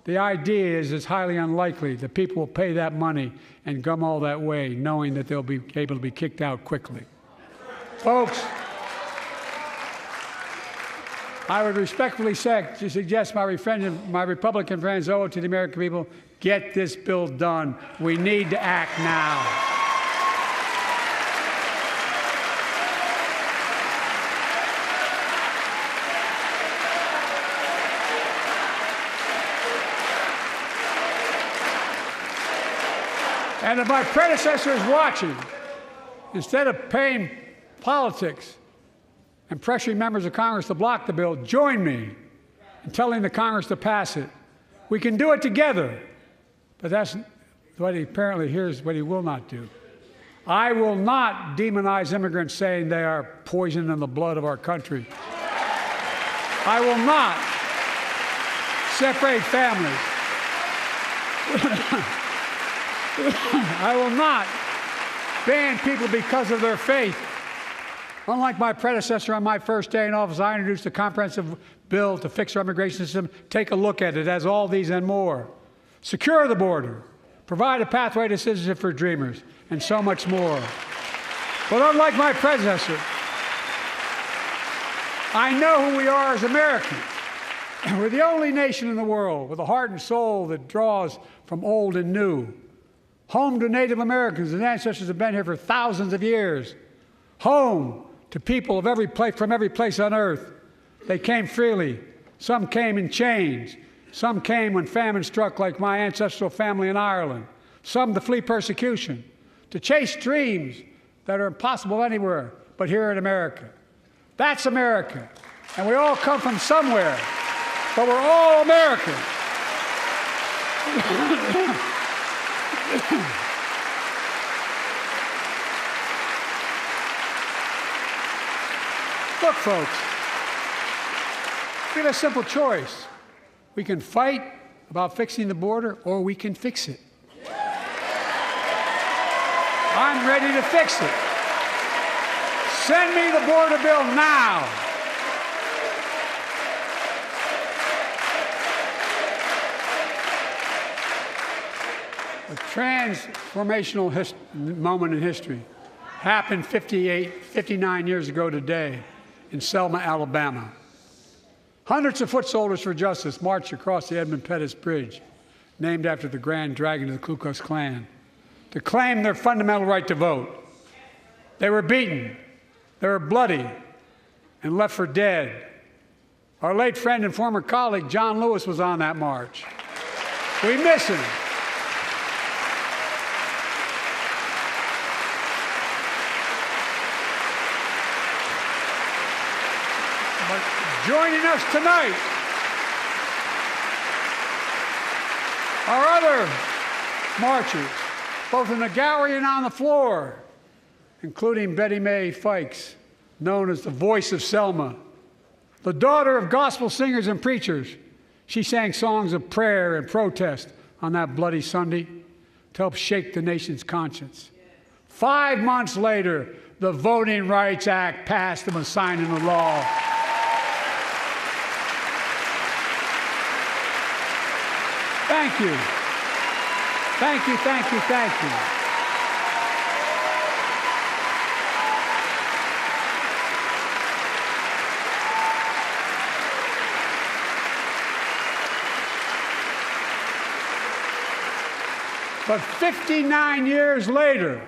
the idea is it's highly unlikely that people will pay that money and come all that way knowing that they'll be able to be kicked out quickly. Folks, I would respectfully suggest my Republican friends owe it to the American people, get this bill done. We need to act now. And if my predecessor is watching, instead of paying politics and pressuring members of Congress to block the bill, join me in telling the Congress to pass it. We can do it together, but that's what here's what he will not do. I will not demonize immigrants saying they are poison in the blood of our country. I will not separate families. I will not ban people because of their faith. Unlike my predecessor on my first day in office, I introduced a comprehensive bill to fix our immigration system. Take a look at it. It has all these and more. Secure the border. Provide a pathway to citizenship for dreamers, and so much more. But unlike my predecessor, I know who we are as Americans. We're the only nation in the world with a heart and soul that draws from old and new. Home to Native Americans, whose ancestors have been here for thousands of years. Home to people of from every place on earth. They came freely. Some came in chains. Some came when famine struck, like my ancestral family in Ireland. Some to flee persecution, to chase dreams that are impossible anywhere but here in America. That's America. And we all come from somewhere, but we're all Americans. Look, folks, we have a simple choice. We can fight about fixing the border, or we can fix it. I'm ready to fix it. Send me the border bill now. A transformational moment in history happened 59 years ago today in Selma, Alabama. Hundreds of foot soldiers for justice marched across the Edmund Pettus Bridge, named after the Grand Dragon of the Ku Klux Klan, to claim their fundamental right to vote. They were beaten, they were bloody, and left for dead. Our late friend and former colleague, John Lewis, was on that march. We miss him. But joining us tonight are other marchers, both in the gallery and on the floor, including Betty Mae Fikes, known as the voice of Selma. The daughter of gospel singers and preachers, she sang songs of prayer and protest on that bloody Sunday to help shake the nation's conscience. 5 months later, the Voting Rights Act passed and was signed into law. Thank you. Thank you, thank you, thank you. But 59 years later,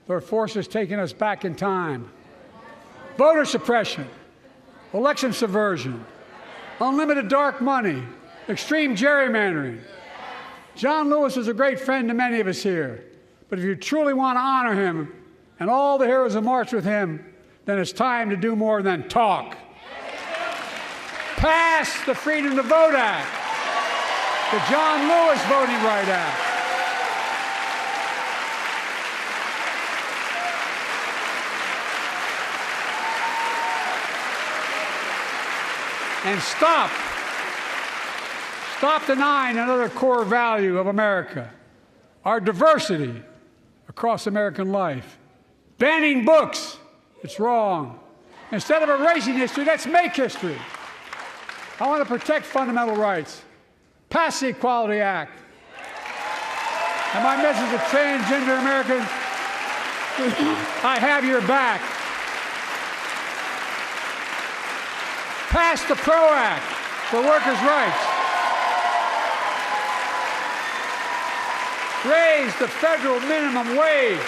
there are forces taking us back in time. Voter suppression, election subversion, unlimited dark money, extreme gerrymandering. John Lewis is a great friend to many of us here, but if you truly want to honor him and all the heroes who marched with him, then it's time to do more than talk. Pass the Freedom to Vote Act, the John Lewis Voting Rights Act. And stop denying another core value of America, our diversity across American life. Banning books, it's wrong. Instead of erasing history, let's make history. I want to protect fundamental rights. Pass the Equality Act. And my message to transgender Americans, I have your back. Passed the PRO Act for workers' rights. Raised the federal minimum wage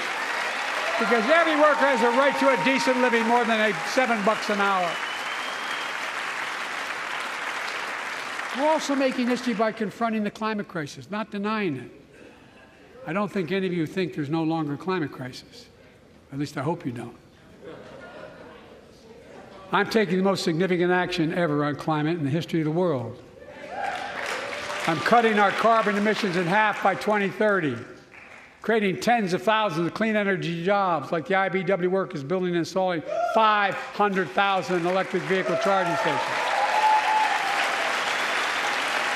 because every worker has a right to a decent living more than $7 an hour. We're also making history by confronting the climate crisis, not denying it. I don't think any of you think there's no longer a climate crisis. At least I hope you don't. I'm taking the most significant action ever on climate in the history of the world. I'm cutting our carbon emissions in half by 2030, creating tens of thousands of clean energy jobs like the IBEW work is building and installing 500,000 electric vehicle charging stations.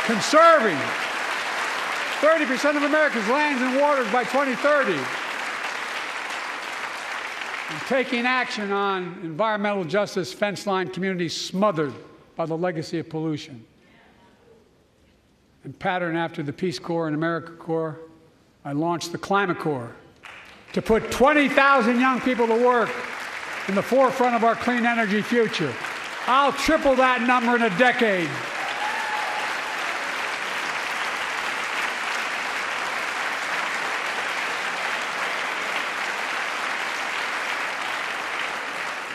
Conserving 30% of America's lands and waters by 2030. And taking action on environmental justice, fence-line communities smothered by the legacy of pollution. And patterned after the Peace Corps and AmeriCorps, I launched the Climate Corps to put 20,000 young people to work in the forefront of our clean energy future. I'll triple that number in a decade.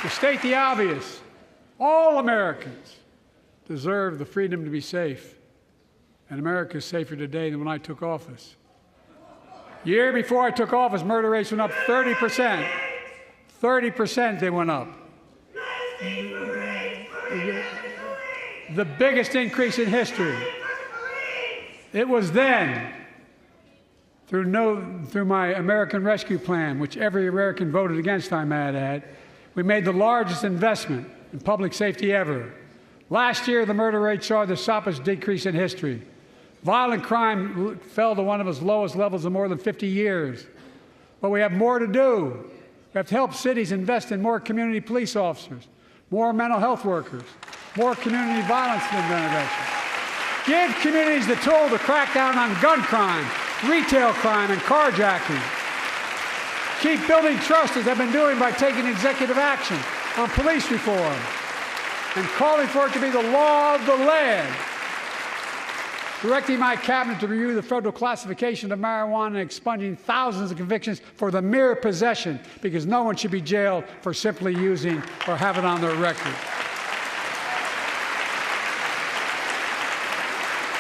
To state the obvious, all Americans deserve the freedom to be safe. And America is safer today than when I took office. Year before I took office, murder rates went up 30%. 30% they went up. The biggest increase in history. It was then, through my American Rescue Plan, which every American voted against, I might add, we made the largest investment in public safety ever. Last year, the murder rate saw the sharpest decrease in history. Violent crime fell to one of its lowest levels in more than 50 years. But we have more to do. We have to help cities invest in more community police officers, more mental health workers, more community violence intervention. Give communities the tool to crack down on gun crime, retail crime, and carjacking. Keep building trust, as I've been doing by taking executive action on police reform and calling for it to be the law of the land. Directing my cabinet to review the federal classification of marijuana and expunging thousands of convictions for the mere possession, because no one should be jailed for simply using or have it on their record.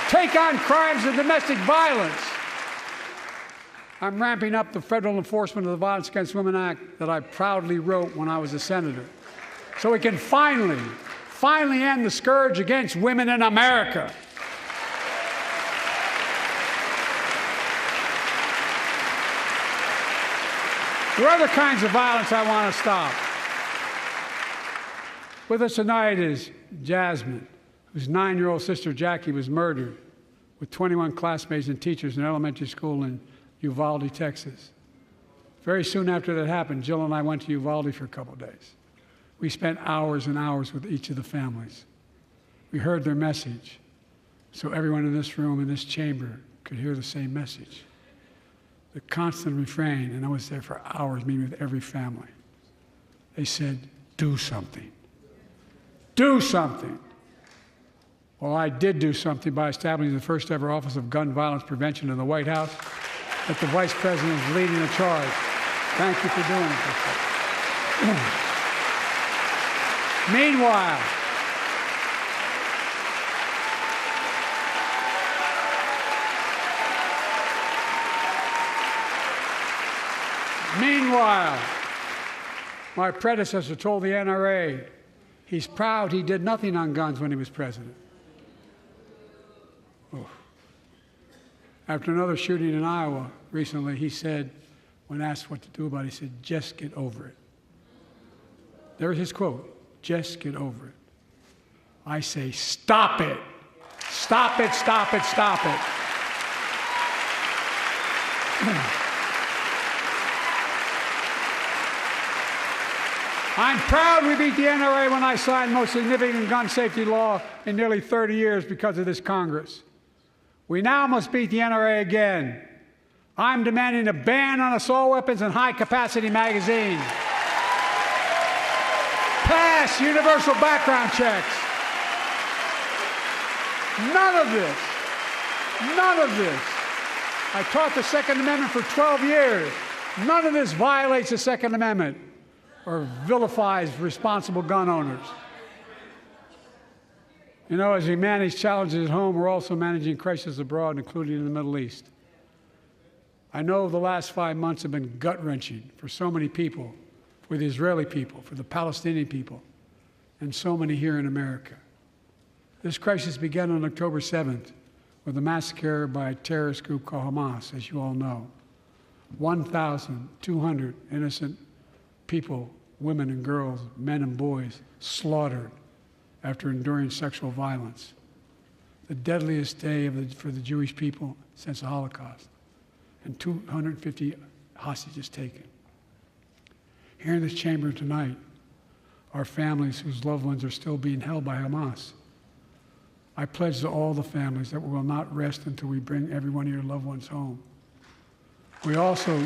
Take on crimes of domestic violence. I'm ramping up the federal enforcement of the Violence Against Women Act that I proudly wrote when I was a senator, so we can finally end the scourge against women in America. There are other kinds of violence I want to stop. With us tonight is Jasmine, whose 9-year-old sister Jackie was murdered with 21 classmates and teachers in an elementary school in Uvalde, Texas. Very soon after that happened, Jill and I went to Uvalde for a couple of days. We spent hours and hours with each of the families. We heard their message, so everyone in this room, in this chamber, could hear the same message. The constant refrain, and I was there for hours meeting with every family. They said, do something. Do something. Well, I did do something by establishing the first ever Office of Gun Violence Prevention in the White House, that the Vice President is leading the charge. Thank you for doing it. Meanwhile, my predecessor told the NRA he's proud he did nothing on guns when he was president. Oh. After another shooting in Iowa recently, he said, when asked what to do about it, he said, just get over it. There's his quote, just get over it. I say, stop it. Stop it, stop it, stop it. I'm proud we beat the NRA when I signed the most significant gun safety law in nearly 30 years because of this Congress. We now must beat the NRA again. I'm demanding a ban on assault weapons and high-capacity magazines. Pass universal background checks. None of this. None of this. I taught the Second Amendment for 12 years. None of this violates the Second Amendment or vilifies responsible gun owners. You know, as we manage challenges at home, we're also managing crises abroad, including in the Middle East. I know the last 5 months have been gut-wrenching for so many people, for the Israeli people, for the Palestinian people, and so many here in America. This crisis began on October 7th with a massacre by a terrorist group called Hamas, as you all know. 1,200 innocent people, women and girls, men and boys, slaughtered after enduring sexual violence. The deadliest day for the Jewish people since the Holocaust, and 250 hostages taken. Here in this chamber tonight are families whose loved ones are still being held by Hamas. I pledge to all the families that we will not rest until we bring every one of your loved ones home. We also we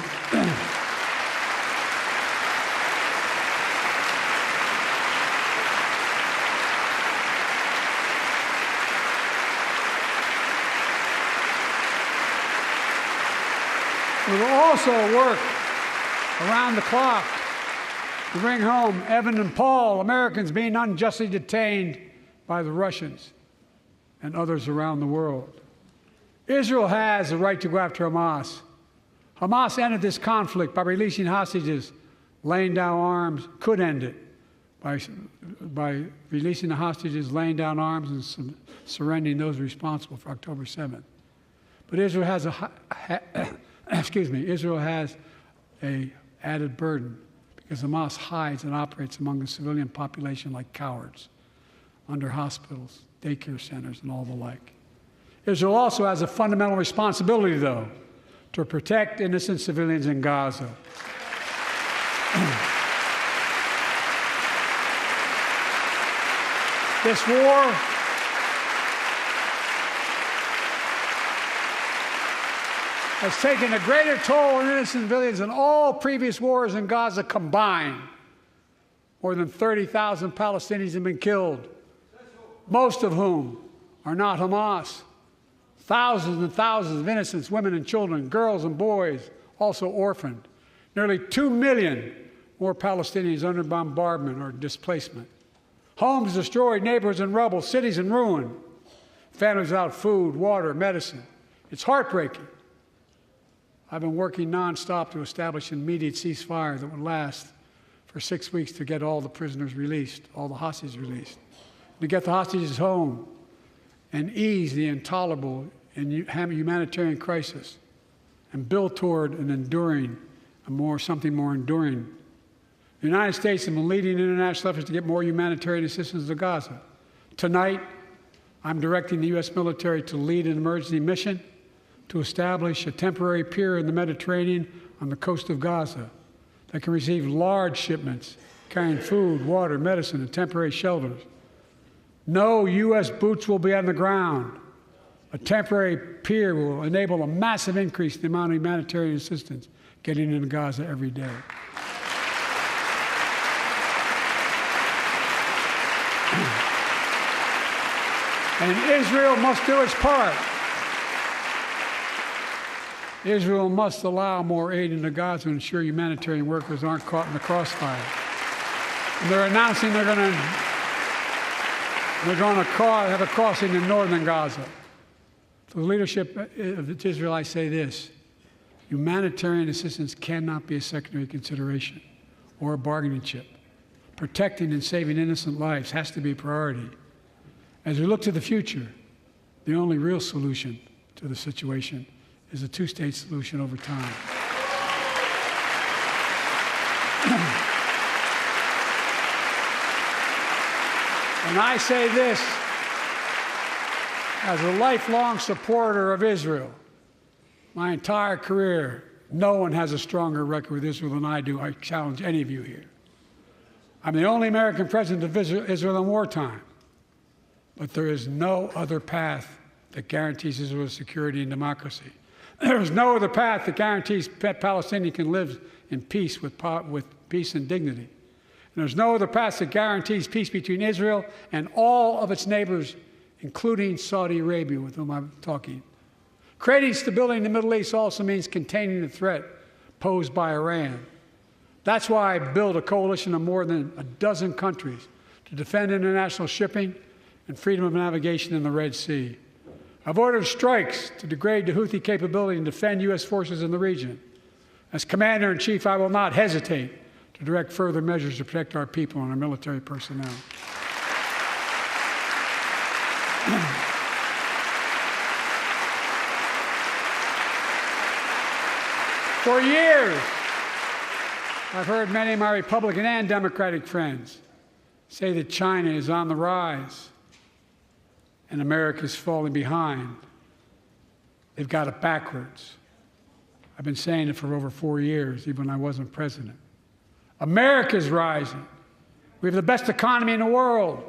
will also work around the clock to bring home Evan and Paul, Americans being unjustly detained by the Russians and others around the world. Israel has the right to go after Hamas. Hamas ended this conflict by releasing hostages, laying down arms, could end it by releasing the hostages, laying down arms, and surrendering those responsible for October 7th. But Israel has Israel has an added burden because Hamas hides and operates among the civilian population like cowards, under hospitals, daycare centers, and all the like. Israel also has a fundamental responsibility, though, to protect innocent civilians in Gaza. This war has taken a greater toll on innocent civilians than all previous wars in Gaza combined. More than 30,000 Palestinians have been killed, most of whom are not Hamas. Thousands and thousands of innocents, women and children, girls and boys, also orphaned. Nearly 2 million more Palestinians under bombardment or displacement. Homes destroyed, neighborhoods in rubble, cities in ruin, families without food, water, medicine. It's heartbreaking. I've been working nonstop to establish an immediate ceasefire that would last for 6 weeks to get all the prisoners released, all the hostages released, to get the hostages home and ease the intolerable and humanitarian crisis and build toward an enduring, something more enduring. The United States has been leading international efforts to get more humanitarian assistance to Gaza. Tonight, I'm directing the U.S. military to lead an emergency mission to establish a temporary pier in the Mediterranean on the coast of Gaza that can receive large shipments carrying food, water, medicine, and temporary shelters. No U.S. boots will be on the ground. A temporary pier will enable a massive increase in the amount of humanitarian assistance getting into Gaza every day. And Israel must do its part. Israel must allow more aid into Gaza to ensure humanitarian workers aren't caught in the crossfire. And they're announcing they're going to have a crossing in northern Gaza. To the leadership of Israel, I say this: humanitarian assistance cannot be a secondary consideration or a bargaining chip. Protecting and saving innocent lives has to be a priority. As we look to the future, the only real solution to the situation is a two-state solution over time. And I say this as a lifelong supporter of Israel. My entire career, no one has a stronger record with Israel than I do. I challenge any of you here. I'm the only American president of Israel in wartime. But there is no other path that guarantees Israel's security and democracy. There is no other path that guarantees Palestinians can live in peace with peace and dignity. And there's no other path that guarantees peace between Israel and all of its neighbors including Saudi Arabia, with whom I'm talking. Creating stability in the Middle East also means containing the threat posed by Iran. That's why I built a coalition of more than a dozen countries to defend international shipping and freedom of navigation in the Red Sea. I've ordered strikes to degrade the Houthi capability and defend U.S. forces in the region. As Commander-in-Chief, I will not hesitate to direct further measures to protect our people and our military personnel. For years, I've heard many of my Republican and Democratic friends say that China is on the rise and America is falling behind. They've got it backwards. I've been saying it for over 4 years, even when I wasn't president. America's rising. We have the best economy in the world.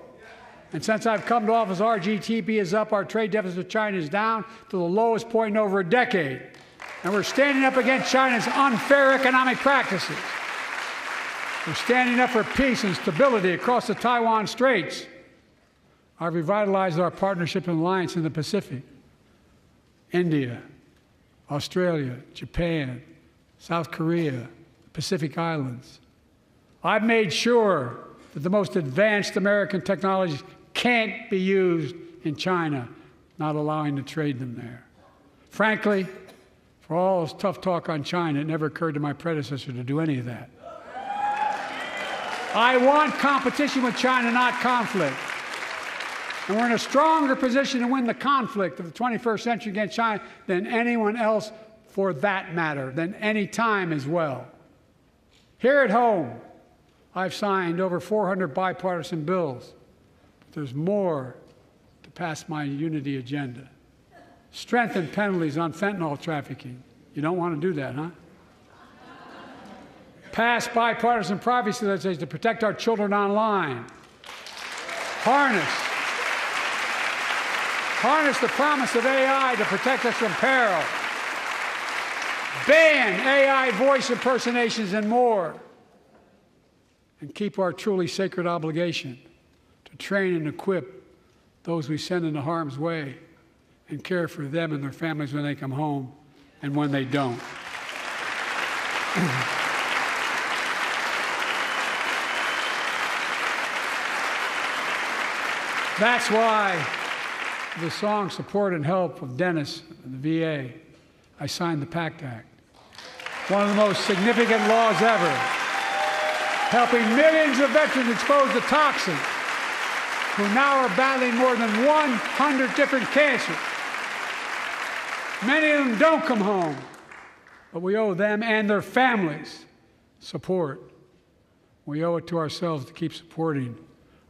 And since I've come to office, our GDP is up, our trade deficit with China is down to the lowest point in over a decade. And we're standing up against China's unfair economic practices. We're standing up for peace and stability across the Taiwan Straits. I've revitalized our partnership and alliance in the Pacific. India, Australia, Japan, South Korea, the Pacific Islands. I've made sure that the most advanced American technologies can't be used in China, not allowing to trade them there. Frankly, for all this tough talk on China, it never occurred to my predecessor to do any of that. I want competition with China, not conflict. And we're in a stronger position to win the conflict of the 21st century against China than anyone else, for that matter, than any time as well. Here at home, I've signed over 400 bipartisan bills, but there's more to pass my unity agenda. Strengthen penalties on fentanyl trafficking. You don't want to do that, huh? Pass bipartisan privacy legislation to protect our children online. Harness the promise of AI to protect us from peril. Ban AI voice impersonations and more. And keep our truly sacred obligation to train and equip those we send into harm's way and care for them and their families when they come home and when they don't. That's why the song Support and Help of Dennis and the VA, I signed the PACT Act. One of the most significant laws ever, helping millions of veterans exposed to toxins who now are battling more than 100 different cancers. Many of them don't come home, but we owe them and their families support. We owe it to ourselves to keep supporting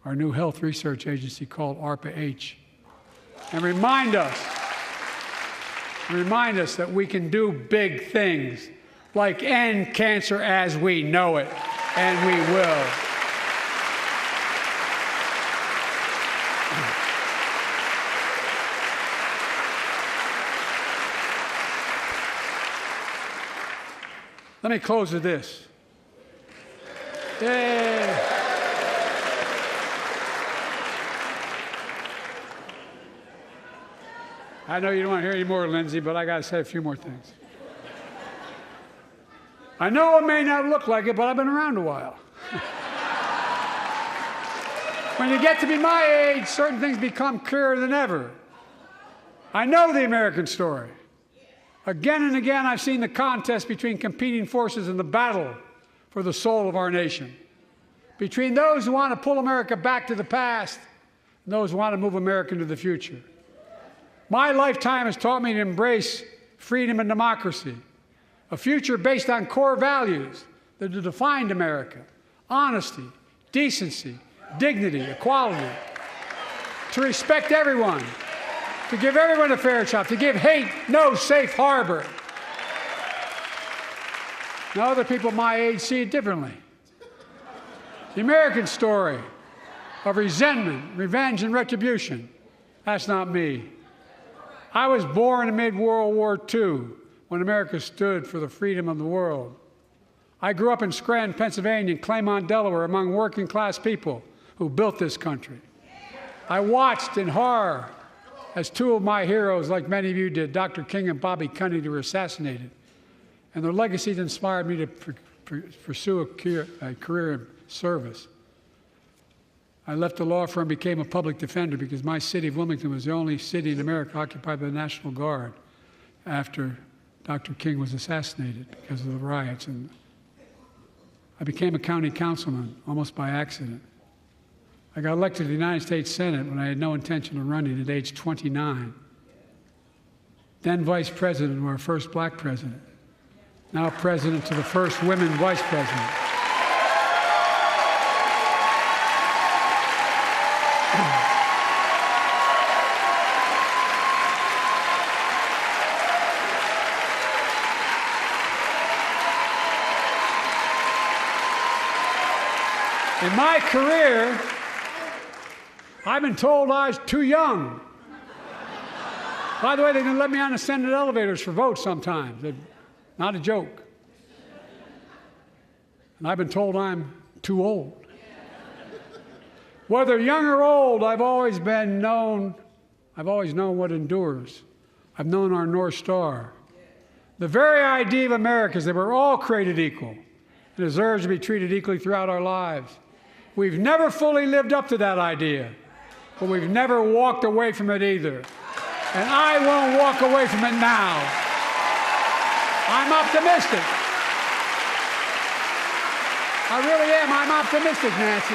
our new health research agency called ARPA-H, and remind us that we can do big things like end cancer as we know it, and we will. Let me close with this. Yay. I know you don't want to hear any more, Lindsay, but I got to say a few more things. I know it may not look like it, but I've been around a while. When you get to be my age, certain things become clearer than ever. I know the American story. Again and again, I've seen the contest between competing forces in the battle for the soul of our nation, between those who want to pull America back to the past and those who want to move America into the future. My lifetime has taught me to embrace freedom and democracy, a future based on core values that have defined America: honesty, decency, dignity, equality, to respect everyone, to give everyone a fair shot, to give hate no safe harbor. Now, other people my age see it differently. The American story of resentment, revenge, and retribution, that's not me. I was born amid World War II, when America stood for the freedom of the world. I grew up in Scranton, Pennsylvania, and Claymont, Delaware, among working-class people who built this country. I watched in horror as two of my heroes, like many of you did, Dr. King and Bobby Kennedy, were assassinated. And their legacies inspired me to pursue a career in service. I left the law firm and became a public defender because my city of Wilmington was the only city in America occupied by the National Guard after Dr. King was assassinated because of the riots. And I became a county councilman almost by accident. I got elected to the United States Senate when I had no intention of running at age 29. Then vice president of our first black president. Now president to the first women vice president. In my career, I've been told I was too young. By the way, they didn't let me on the Senate elevators for votes sometimes. Not a joke. And I've been told I'm too old. Whether young or old, I've always known what endures. I've known our North Star. The very idea of America is that we're all created equal and deserves to be treated equally throughout our lives. We've never fully lived up to that idea, but we've never walked away from it either. And I won't walk away from it now. I'm optimistic. I really am. I'm optimistic, Nancy.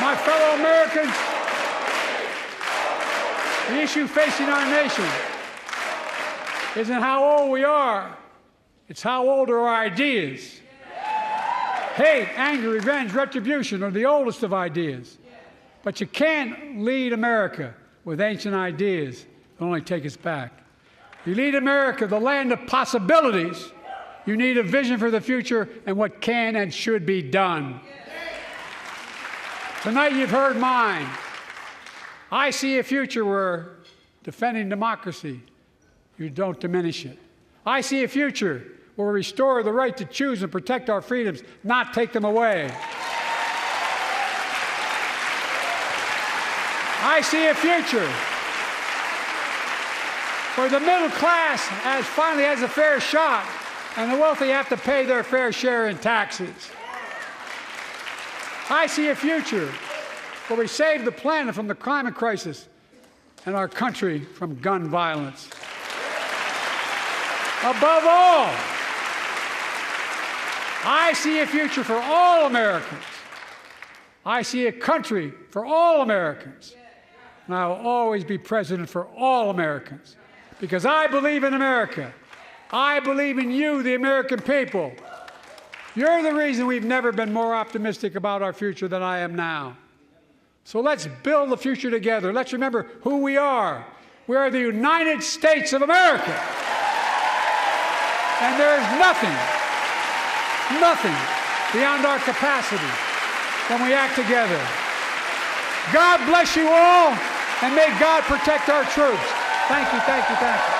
My fellow Americans, the issue facing our nation isn't how old we are, it's how old are our ideas. Hate, anger, revenge, retribution are the oldest of ideas. But you can't lead America with ancient ideas that only take us back. You lead America, the land of possibilities. You need a vision for the future and what can and should be done. Tonight you've heard mine. I see a future where defending democracy, you don't diminish it. I see a future where we restore the right to choose and protect our freedoms, not take them away. I see a future where the middle class finally has a fair shot and the wealthy have to pay their fair share in taxes. I see a future where we save the planet from the climate crisis and our country from gun violence. Above all, I see a future for all Americans. I see a country for all Americans. And I will always be president for all Americans because I believe in America. I believe in you, the American people. You're the reason we've never been more optimistic about our future than I am now. So let's build the future together. Let's remember who we are. We are the United States of America. And there is nothing beyond our capacity when we act together. God bless you all, and may God protect our troops. Thank you, thank you, thank you.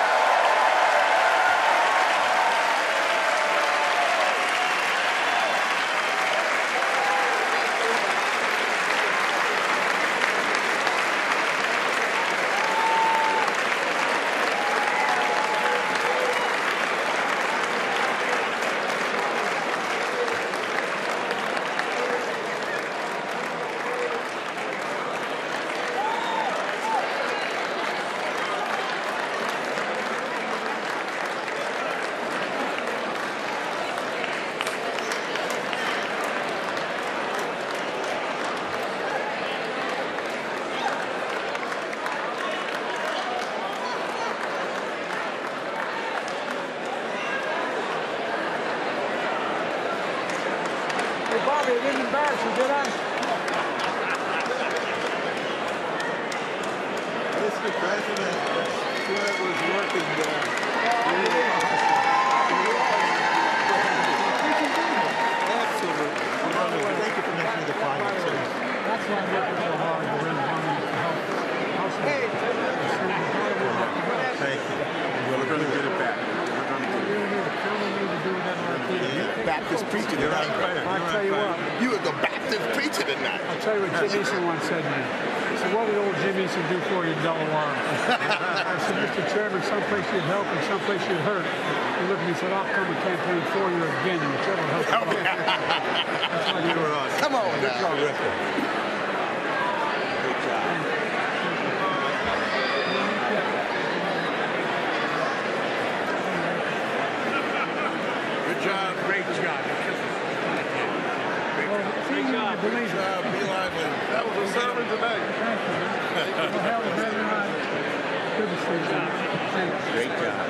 Bobby, I didn't embarrass you, did I? Mr. President, Stuart was working there. Absolutely. Thank you for making the final change. That's why I'm working so hard to raise money to help. Thank you. We're going to get it back. We're going to get it back. Baptist preacher tonight. I'll tell you what. You was the Baptist preacher tonight. I'll tell you what Jim Eason once said to me. He said, what did old Jim Eason do for you in Delaware? I said, Mr. Chairman, someplace you'd help and someplace you'd hurt. He looked at me and said, I'll come and campaign for you again in whichever help you get. That's what you were on. Come on now. Good job. Great job. Great job. Great job. Be lively. That was a sermon tonight. Thank you. Well, hell, very nice. Good to see you. Thank you. Great job.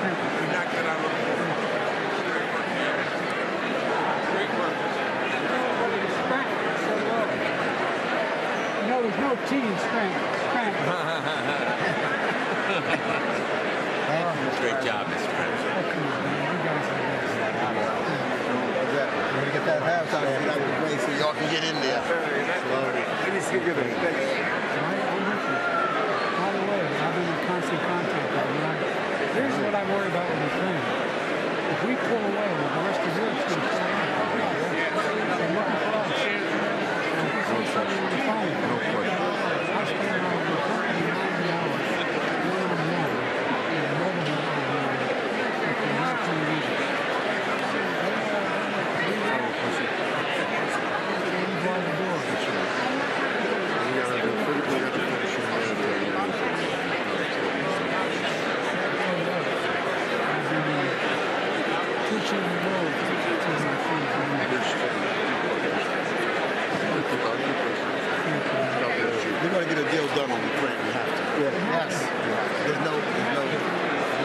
Thank you. You knocked it out of the park. Great work. No, there's no T in Scranton. Great job, Mr. President. We're going to get that half Trying to get out the way so y'all can get in there. slowly. Let me see good. By the way, I've been in constant contact with him. Here's what I'm worried about with Ukraine. If we pull away, the rest of Europe's going to pull away. They're looking for us. And if we say something on the phone, I spend around 90 hours one on one in a mobile home with the European leaders. By the door. Teaching the world to my We're going to get a deal done on Ukraine. We have to. Yes. There's no.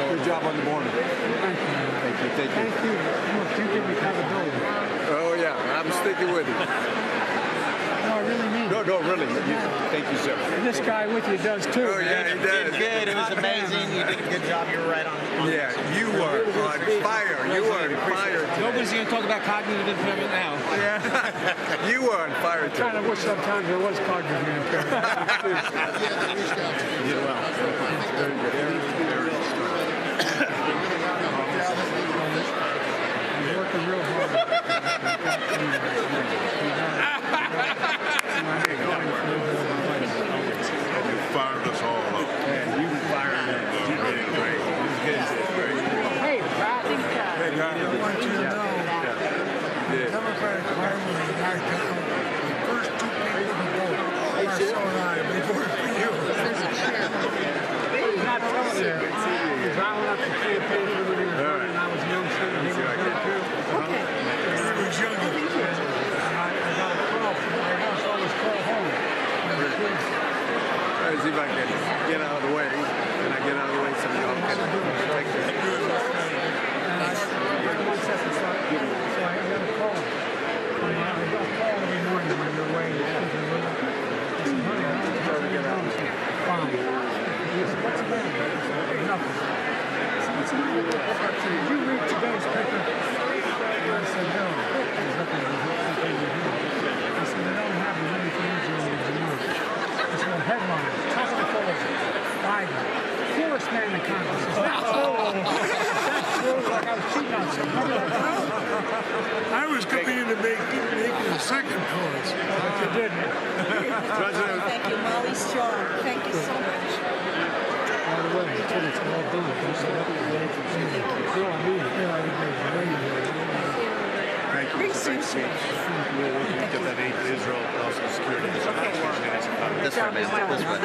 Good job on the morning. Thank you. Thank you. Thank Thank you. Look, you give me accountability. Oh, yeah. I'm sticking with you. No, I really mean it. No, really. Thank you, sir. And this guy with you does too. Oh, yeah, he does. Good. It was amazing. You did a good job. You were right on. Yeah, you were on fire. You were on fire. Nobody's going to talk about cognitive impairment now. Yeah. You were on fire. Kind of wish sometimes there was cognitive impairment. You did well. Very good. Very I'm working real hard. You fired us all up. Yeah, you fired us up. You did great. You did great. Hey, Pat. Hey, God. I want you to know, Yeah. Democratic Party was the guy took up the first two people to vote. Marcel and I, we voted for you. He's not telling you. He's rounding up the campaign for when he was running. I was young, son, and he was young too. Okay. He was young. And I got a call from my house. I always call home. Let's see if I can get out of the way. And I get out of the way so y'all can protect it. And I got 1 second, so I got a call. I got a call every morning when you're away. I said, honey, how's it going? Fine. He said, what's the matter? I said, nothing. What's the matter? Did you read today's paper? And I said, no. There's nothing to do. I said, they don't have as many things as you know. I said, well, headlines, top of the polls, Biden, poorest man in Congress. Is that true? That's true. Like I was cheating on somebody. I was competing to make the second poorest. But you didn't. Thank you, Molly Strong. Thank you so much. By the way, until it's all done, don't set up your way for things. No, I mean it. Yeah, I agree. Thank you. Pretty soon. Get that aid to Israel, also security. This way, man. This way.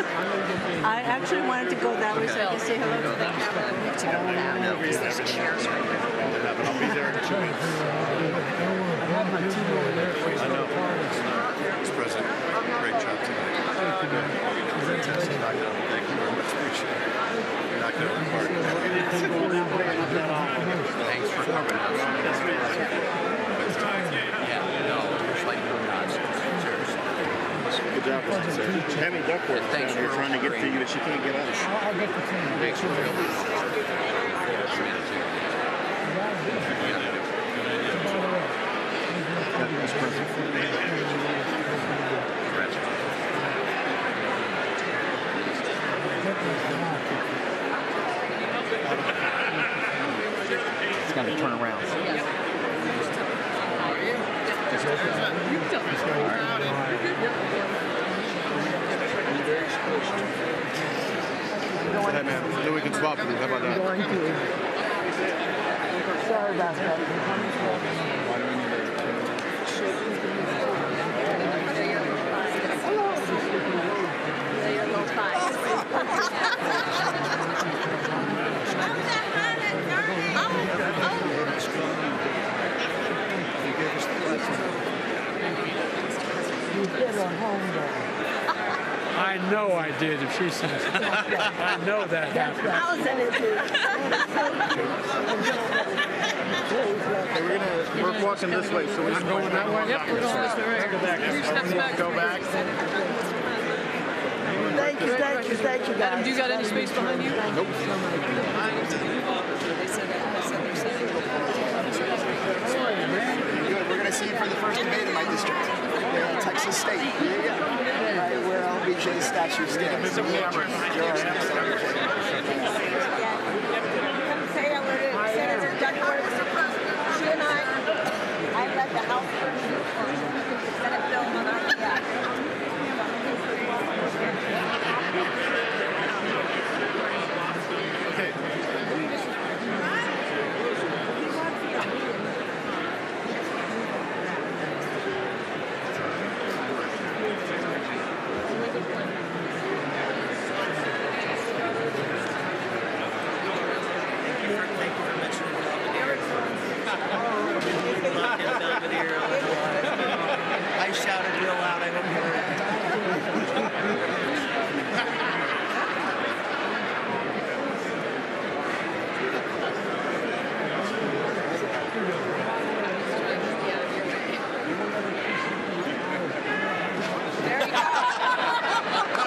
I actually wanted to go that way so I could say hello to the camera. To go down. No, because there's chairs right there. I'll be there in 2 weeks. I have my team over there. I know. Mr. President, great job tonight. Thank you, man. Thank you very much. Appreciate it. You're not going to party. Thanks for coming out. Yeah, no, it's like seriously. Good job, sir. Tammy Duckworth Thanks down here for trying to get to you, but she can't get out. I'll get the team. Thanks for building the park. Mr. President. It's got to turn around. swap, please. How about that? Sorry about that. I know I did if she says it. I know that happened. We're walking this way, so we're going that way. Yep, we're going this way right here. Go back. Thank you, Adam, guys. do you got any space behind you? Nope. Good. We're going to see you for the first debate in my district, Texas State. Right where LBJ's statue stands. Say hello to Senator Duckworth. She and I led the House Senate bill on our behalf. I shouted real loud. I hope you heard it. There you go.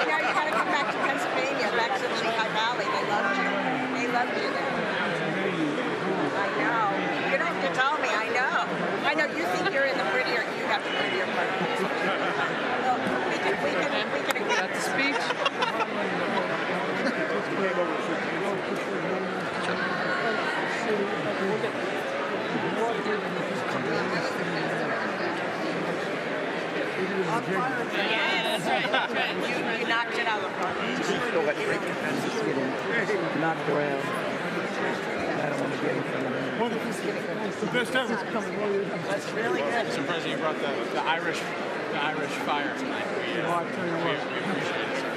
Now you gotta come back to Pennsylvania, back to the Lehigh Valley. They loved you. They loved you there. I know. You don't have to tell me. I know. I know. You think you're in the prettier. You have the prettier part. Well, we can agree. Got the speech? You knocked it out of the park. Knocked around. I don't want to get in front of them. The best ever. That's really good. Mr. President, you brought the Irish fire tonight. We, Well, I tell you what, we appreciate it, sir.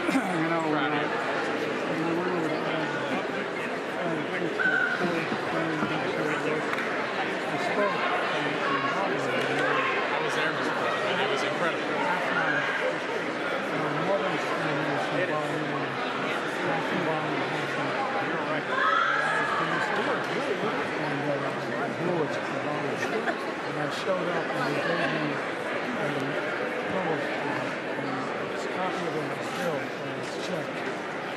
you know, Proud of you. I was there, Mr. President. It was incredible. And I showed up and they gave me a copy of the bill for his check.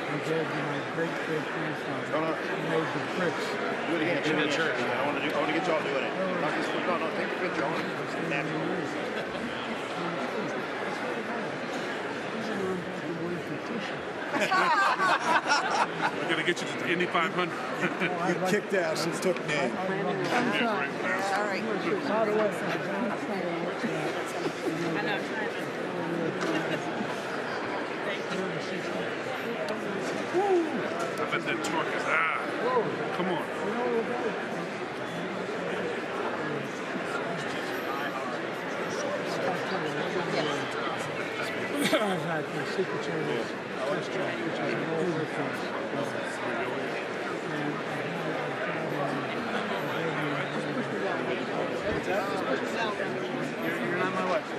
He gave me my great-great-grandfather. He made the bricks. Do it again. In the church. I want to get y'all doing it. No, take the picture. I want to natural. We're going to get you to the Indy 500. Get kicked out. She took me. All right. I bet that torque is come on. I've had the Secret Service test track, which I know over You're not my wife.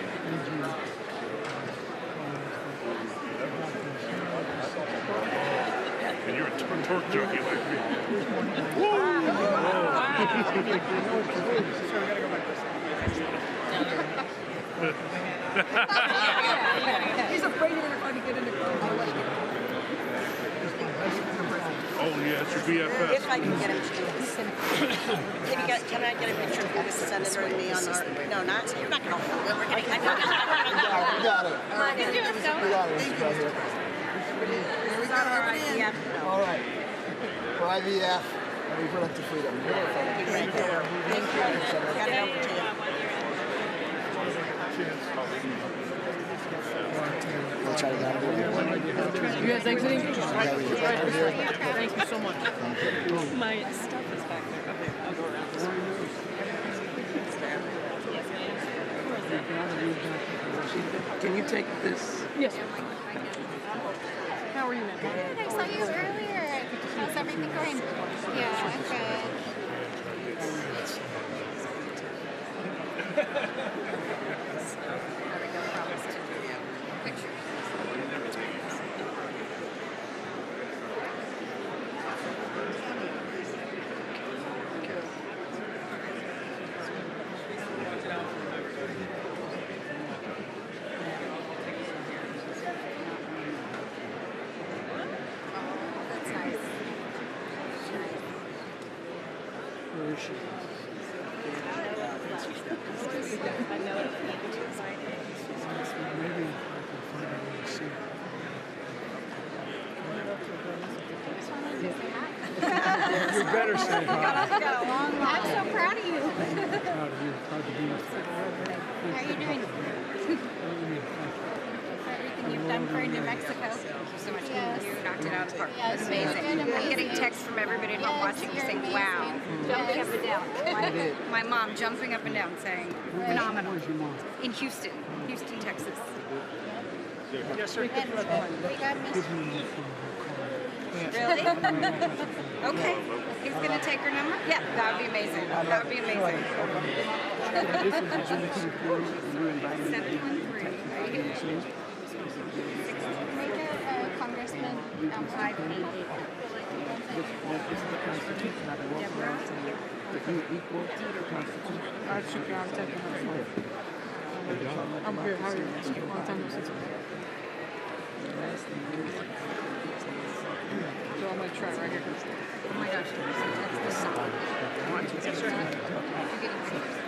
And you're a torque jockey like me. He's afraid you're going to get in the car. Oh, yeah, it's your BFF. If I can get him to do this. Can I get a picture of the senator and me on our... No, not... You're not going to hold it. We're going to... You got it. Come on, get it. You got it. Right here. This is our IDF. All right. For IVF, Reproductive Freedom. Right there. Thank you. Got it over to you. I'll try to You guys exiting? Thank you so much. My stuff is back there. Okay, I'll go around this way. Can you take this? Yes. How are you, ma'am? Good. I saw you earlier. How's everything going? Yeah, good. That's nice. Where is she? Maybe I can find a way to see her. You better say hi. I'm so proud of you. Proud of you. Proud to be with you. How are you doing? For everything you've done for New Mexico. Thank you so much. Yes. You knocked it out of the park. Yes, It was amazing. you did I'm getting texts from everybody at home watching you saying, wow. Jumping up and down. My mom jumping up and down saying, phenomenal. Where's your mom? In Houston, Texas. Yes, sir. And we got Miss Really? Okay. He's going to take her number? Yeah, that would be amazing. That would be amazing. 713. Make it Congressman 588. I'm good. How are you? Long time no see. So I'm gonna try right here. Oh my gosh. That's the song. Yes, sir.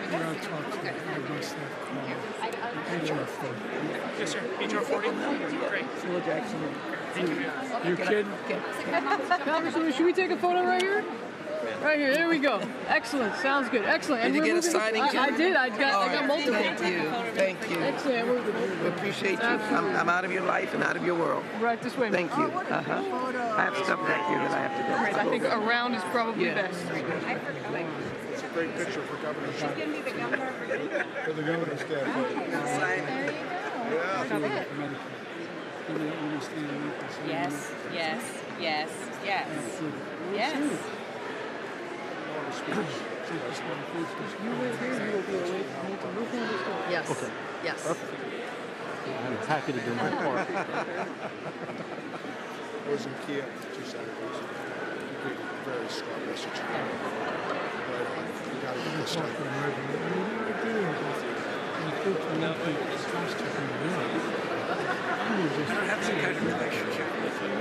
We're going to talk to my staff called HR 40. Yes, sir. HR 40. Great. Phil Jackson. You kidding? Congressman, should we take a photo right here? Right here. There we go. Excellent. Sounds good. Excellent. Did you get a signing too? I did. I got multiple. Thank you. Thank you. Excellent. We appreciate you. I'm out of your life and out of your world. Right this way. Thank you. I have stuff back here that I have to go. I think around is probably best. It's a great picture for Governor She's going to be the governor of Virginia. for the governor's campaign. There you go. Yes, yes, yes, yes. Yes. Yes. Okay. Yes. I'm happy to do my part. I was in Kiev 2 Saturdays. You gave a very strong message. Right on. You got to get this done. I don't have some kind of relationship with him.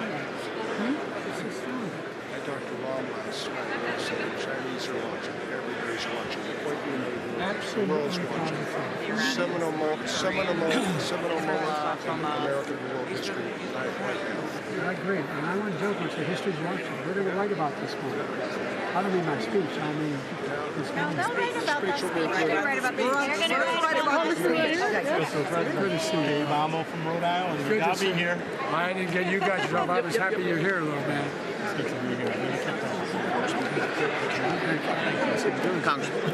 I talked to Ron last night. He said the Chinese are watching. Everybody's watching. The point being made, the world's watching. Seminal moment in American world history right now. I agree, and I want to joke and say history's watching. We're going to write about this one. I don't mean my speech, I mean this No, don't write about that speech. We're going to write about this. We're going to write about this. Good to see you. Mamo from Rhode Island. Good to I'll see be you. here. I didn't get you guys job. I was happy you're here, little man. It's good to be here. Congressman,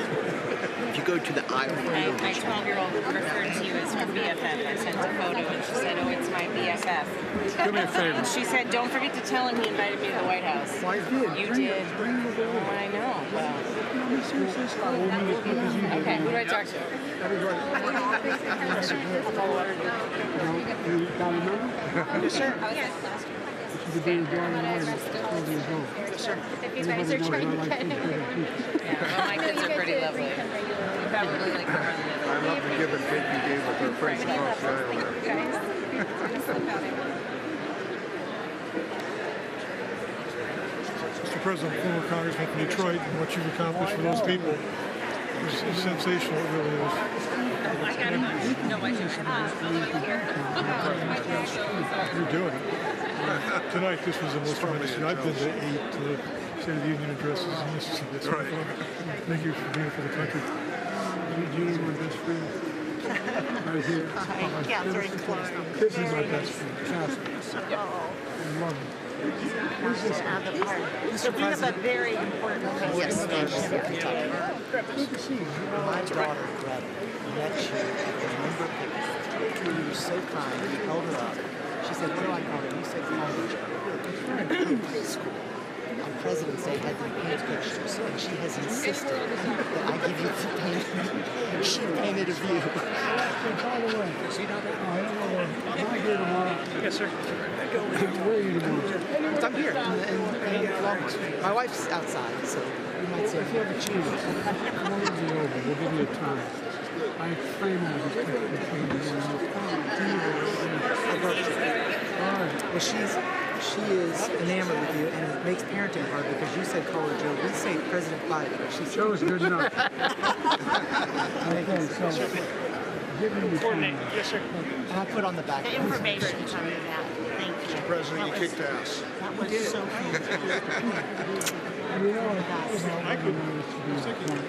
if you go to the aisle, My 12-year-old referred to you as her BFF. I sent a photo and she said, oh, it's my BFF. Do me a favor. And she said, don't forget to tell him he invited me to the White House. Well, I did. You did. Oh, I know. Well. Okay, who do I talk to? You got a number? Yes, sir. You could be enjoying the morning. 12 years old. Yes, sir. If you guys are trying to get Yeah, well, my kids are pretty lovely. You probably like to run I love the give and take you gave with our friends across the aisle. Mr. President, former Congressman from Detroit, and what you've accomplished for those people is sensational. It really is. You're doing it. Tonight, this was the most tremendous. I've been to 8 State of the Union addresses, and this is right. Thank you for being for the country. You, Gene, my best friend. Right here. Catherine Klein. This is my best friend, Catherine. I love her. So we have a very important presentation. Good to see you. My daughter, Greta, met you at the member picnic. You were so kind. You held her up. She said, what do I call her? You said college. Preschool. On President's Day, had them paint pictures, and she has insisted that I give you the painting. She painted of you. By the way, see now that? I don't know where. Am I here tomorrow? Yes, sir. Where are you tomorrow? I'm here in Columbus. My wife's outside, so you might see If you her. have a chance, come over to the Oval. We'll give you a time. I frame all this picture between you and all right. Well, she is enamored with you, and it makes parenting hard because you said call her Joe. We say President Biden, but she said Joe's good enough. Okay, so give me your time. Yes, sir. and I'll put on the back. The information's under that. Thank you. Mr. President, you kicked ass. That was so fantastic. You know, I could to be a point.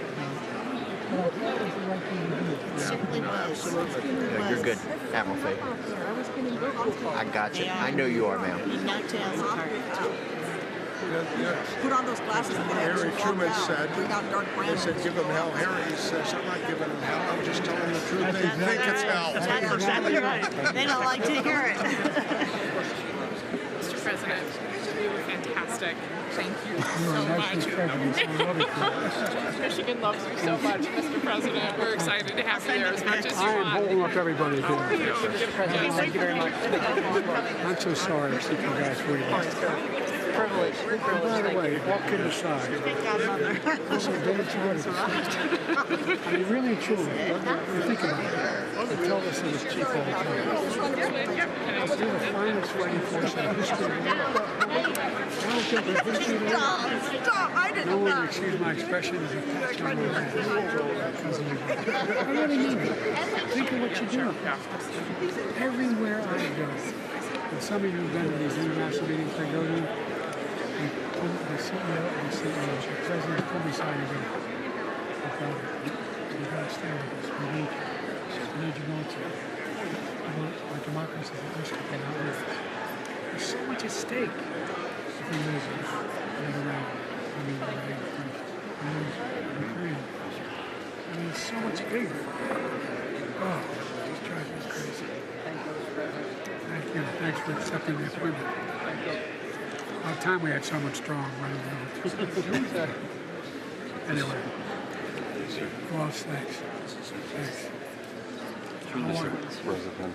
But I thought it was the right thing to do. Certainly was. Yeah, you're good, Admiral Faye. I got you. I know you are, ma'am. He knocked down the heart. Put on those glasses and Harry Truman said, Bring out dark brown. they said, give them hell. Harry says, I'm not giving them hell. I'm just telling the truth. They think it's hell. That's exactly right. They don't like to hear it. Mr. President, you were fantastic. Thank you so much. Michigan loves you so much, Mr. President. We're excited to have you there as much as you I am want. holding up everybody here. Mr. President, Thank you very much. I'm so sorry to see you guys waiting. Privilege. By the way, walk in the side. Also, don't try to. I mean, really and truly, you think about it. They tell us that it's cheap all the time. It's the finest fighting force in the history of the world. I don't think the history of the world. Stop! I didn't No know one, that. excuse my expression, is a tax on my head. Because of you. I really mean it. Think of what you're doing. Everywhere I go, and some of you have been to these international meetings I go to, the CEO, the president pulled me aside and goes, "Look, Albert, you got to stand with us. We need you. We need you going to. Our democracy is at risk of being outlived. There's so much at stake if we lose it. Ukraine. I mean, it's so much bigger. Oh, it drives me crazy. Thank you. Thanks for accepting the appointment. About time we had someone strong running around. Anyway. Boss, thanks. Thanks. How are you? President.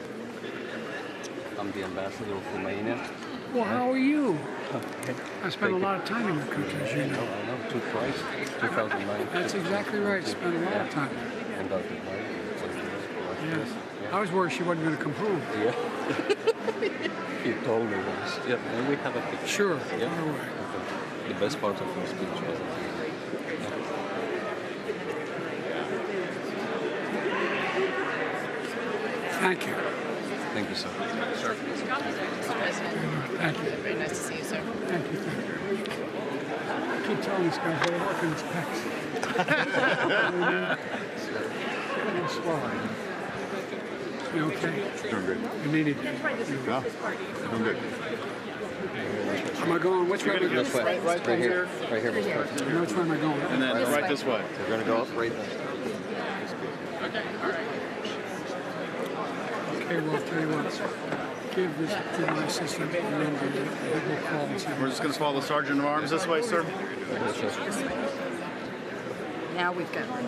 I'm the ambassador of Romania. Well, how are you? I spent a lot of time in your country, as you know. I know, twice, 2009. That's exactly right. Spent a lot of time. And Dr. Mike. Yes. I was worried she wasn't going to come home. Yeah. He told me once. Yeah, and we have a picture. Sure. Yeah. Right away. The best part of your speech was. Thank you. Thank you, sir. Sir. Thank you. Very nice to see you, sir. Thank you. Thank you. I keep telling these guys they work in his pecs. Swallow. You okay? Doing good. You needed it. No, doing good. Am I going? Which way am I going? This way. Right here. Right here, Mr. President. You know which way am I going? And then right this way. We're going to go up right there. Okay, all right. Okay, well, I'll tell you what. Give this to my assistant and then we'll call and see. We're just going to follow the Sergeant of Arms this way, sir. Now we've got one.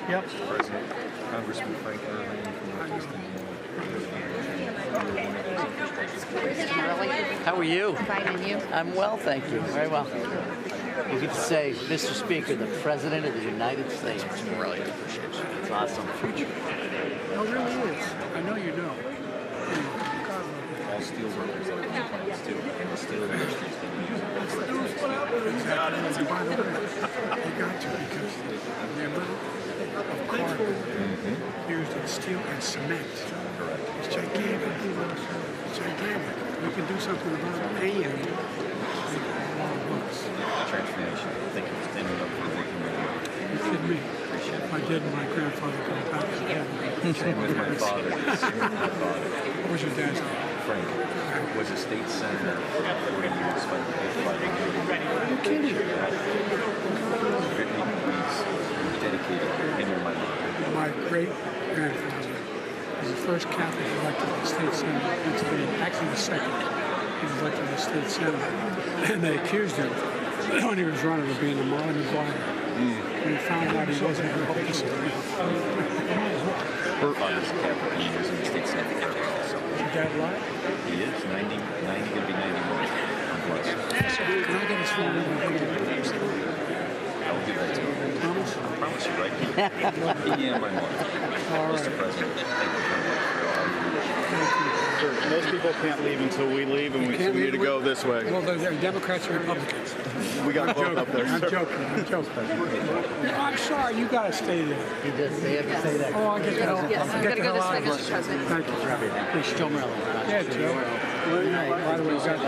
Yep. Congressman Frank Irving from How are you? Fine, and you? I'm well, thank you. Very well. You get to say, Mr. Speaker, the President of the United States. Really appreciate it. It's awesome. No, it really is. I know you know. all steel workers that work on steel industry. Exactly. By the way, you got to because the amount of carbon used in steel and cement is gigantic. It's gigantic. We can do something about it and make a lot of bucks. Transformation. I think it's ended up working with you. You kidding me? If I did, my grandfather could have passed it. Same with my father. What was your dad's name? Frank was a state senator for 40 years. You're kidding. He's dedicated him and my mom. My great-grandfather was the first Catholic elected to the state senate of Pennsylvania, actually the second. He was elected to the state senate. And they accused him, when he was running, of being a Molly Maguire. When he found out he wasn't going to hold this. Her father's Catholic. He was in the state senate also. Is your dad alive? He is 90, going to be 91. I'm blessed. Can I get his phone number? I'll give that to you. Promise? I promise you right now. He and my mother. All Mr. right. President, thank you very much for all you do. Sir, most people can't leave until we leave, and we need to go this way. Well, they're Democrats or Republicans. We got both up there. I'm joking. I'm sorry, you got to stay there. You just say it, say that. Oh, I get that. Yes, I'm going to go this way, Mr. President. Thank you. Appreciate Joe Morello. Yeah, Joe. By the way, you got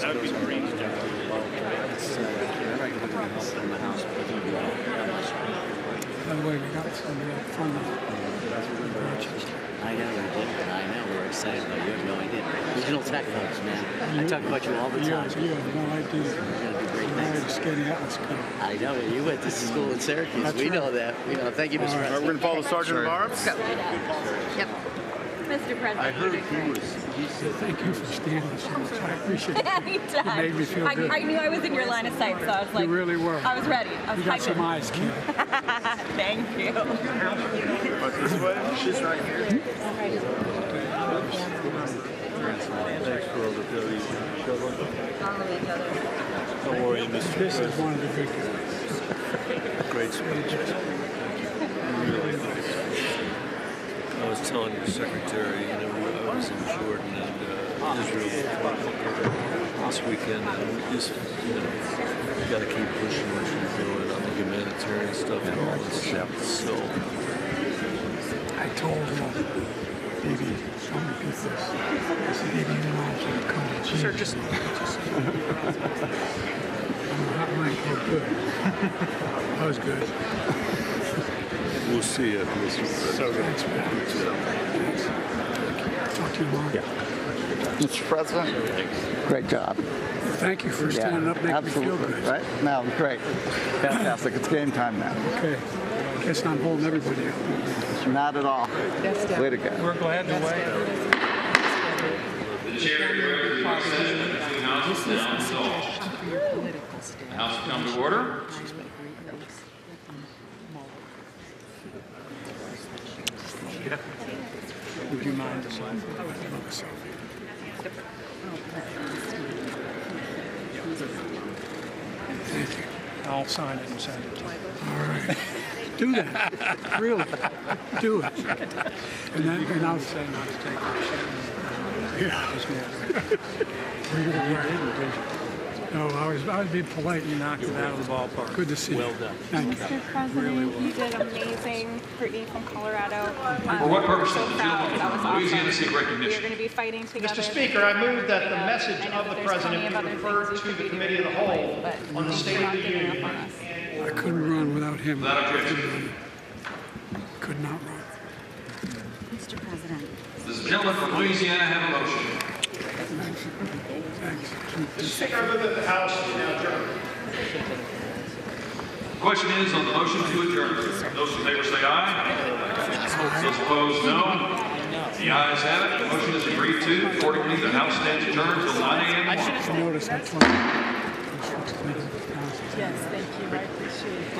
That would be great. By the way, we got some fun. I know we did, and I know we're excited, but you have no idea. Regional tech folks, man. I talk about you all the time. You have no idea. You're going to do great I had a things. skating Atlas Cup. I know. You went to school in Syracuse. That's We right. know that. We know. Thank you, Mr. All right, President. we're going to follow the Sergeant at Arms. Go. Yep. Mr. President. I heard he was. Thank you for standing so much. I appreciate it. Anytime. It made me feel good. I knew I was in your line of sight, so I was like, You really were. I was ready. I was You got hyping. some eyes, kid. Thank you. This way? She's right here. Thanks for all the dirty shoveling. Don't worry, Mr. This is one of the big guys. Great speech. Really nice. I was telling your secretary, I was in Jordan and Israel this weekend, and just, you got to keep pushing what you're doing on the humanitarian stuff and all this stuff. So, I told maybe so many people, I said, maybe you want to come to Jesus. Sure, just. That might go good. That was good. we'll see you, Mr. President. So good. Thanks, man. Talk to you tomorrow. Yeah. Mr. President, great job. Thank you for standing up, making me feel absolutely. good. Right? No, great. Fantastic. It's game time now. Okay. Guess I'm holding everybody up. Not at all. Way to go. We're glad to wait. The chair directly recesses between houses now dissolved. The House will come to order. Would you mind? Thank you. I'll sign it and send it to you. All right. Do that. Really. Do it. And then I'll say not to take it. Yeah. No, I was being polite. You knocked it out of the ballpark. Good to see you. Well done. Thank you. Mr. President, you did amazing. Brittany from Colorado. For what purpose So does the proud. That was gentleman from Louisiana awesome. seek We are recognition? going to be fighting together. Mr. Speaker, I move that the message I know of the that there's plenty President of be other referred things to we the could be Committee of the doing, Whole but on the State of the giving up Union. on us. I couldn't run without him. Without objection. Could not run. Mr. President. Does the gentleman from Louisiana have a motion? Thanks. Mr. Speaker, I move that the House is now adjourned. The question is on the motion to adjourn. Those in favor say aye. Those opposed, no. The ayes have it. The motion is agreed to. Accordingly, the House stands adjourned until 9 a.m. tomorrow. Notice that Yes, thank you. I appreciate it.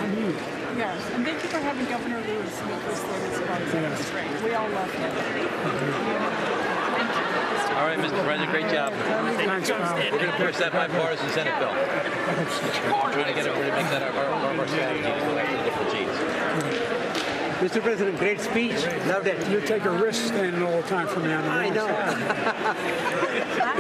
Yes, and thank you for having Governor Lewis in the first lady's party. That's great. We all love him. All right, Mr. President, great job. Thanks, pal. We're going to push that bipartisan Senate bill. We're trying to get everybody to make that our strategy to go after the different Gs. Mr. President, great speech. Loved it. You take a risk standing all the time for me on the I know.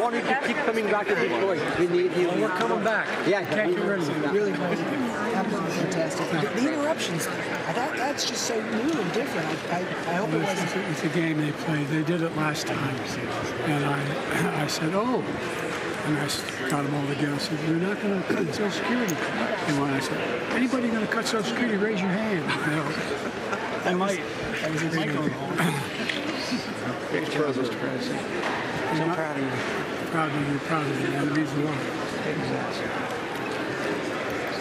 Wanted to keep coming back to Detroit. We need you. Well, we're coming back. Yeah. Can't get rid of it. Really absolutely fantastic. The interruptions, that's just so new and different. I hope it wasn't. It's a game they played. They did it last time. And I said, oh, And I got them all together. I said, "You're not going to cut Social Security." And when I said, "Anybody going to cut Social Security? Raise your hand." I might. I was going home. Mr. President. So proud of you. Proud of you. Proud of you. And it means a lot.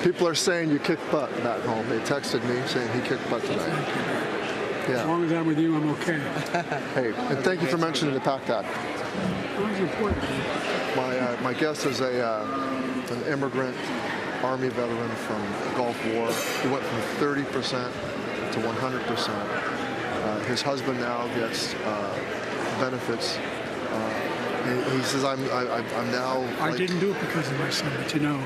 People are saying you kicked butt back home. They texted me saying he kicked butt tonight. As long as I'm with you, I'm okay. Hey, and thank you for mentioning the PACT Act. It's important. My guest is an immigrant Army veteran from the Gulf War. He went from 30% to 100%. His husband now gets benefits. He says, I'm now... I didn't do it because of my son, but you know,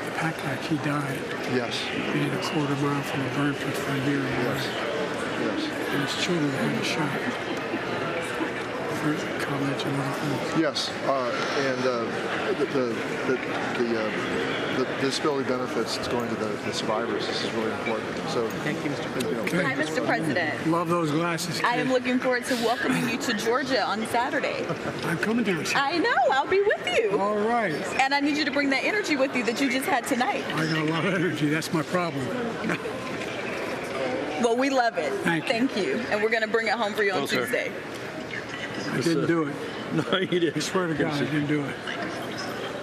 the PACT Act, he died. Yes. Being a quarter mile from a burn pit for a year. Yes. Yes. And his children had a shot for college and other things. Yes, and the disability benefits is going to the survivors. This is really important. So thank you, Mr. President. Hi, Mr. President. Love those glasses. I am looking forward to welcoming you to Georgia on Saturday. I'm coming down. I know. I'll be with you. All right. And I need you to bring that energy with you that you just had tonight. I got a lot of energy. That's my problem. Well, we love it. Thank you. And we're going to bring it home for you on Tuesday. I didn't do it. No, you didn't. I swear to God, I didn't do it.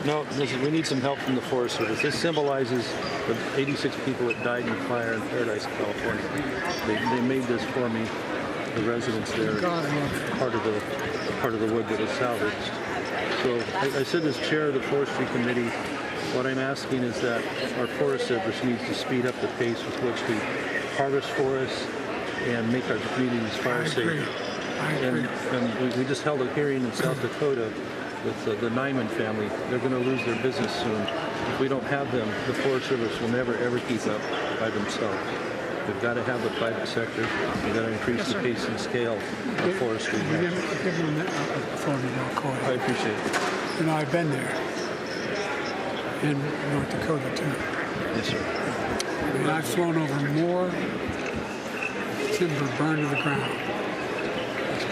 No, we need some help from the Forest Service. This symbolizes the 86 people that died in the fire in Paradise, California. They made this for me, the residents there, part of the wood that was salvaged. So I said as chair of the Forestry Committee, what I'm asking is that our Forest Service needs to speed up the pace with which we harvest forests and make our communities fire safe. And we just held a hearing in South Dakota with the Nyman family. They're going to lose their business soon. If we don't have them, the Forest Service will never, ever keep up by themselves. We've got to have the private sector. We've got to increase the pace and scale of forestry. Give them the authority to call it. I appreciate it. You know, I've been there in North Dakota, too. Yes, sir. And I've flown over more timber burned to the ground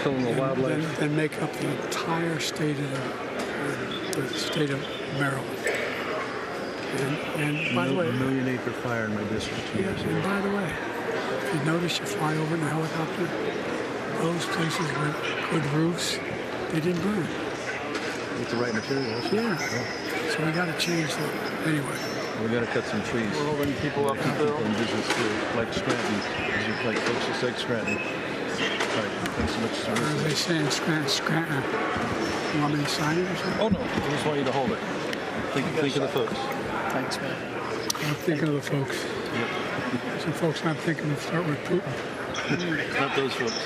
killing the wildlife than make up the entire state of the state of Maryland. And by the way, a million-acre fire in my district. Yes, and by the way, if you notice, you fly over in a helicopter, those places with good roofs, they didn't burn. With the right materials. Yeah. So we got to change that. Anyway. We got to cut some trees. We're holding people up to people in business too, like Scranton, like folks just like Scranton. All right, thanks so much. What are they saying, Scranton? You want me to sign it or something? Oh no, I just want you to hold it. Think of the folks. Thanks, man. I'm thinking of the folks. Yep. Some folks I'm thinking of start with Putin. Not those folks.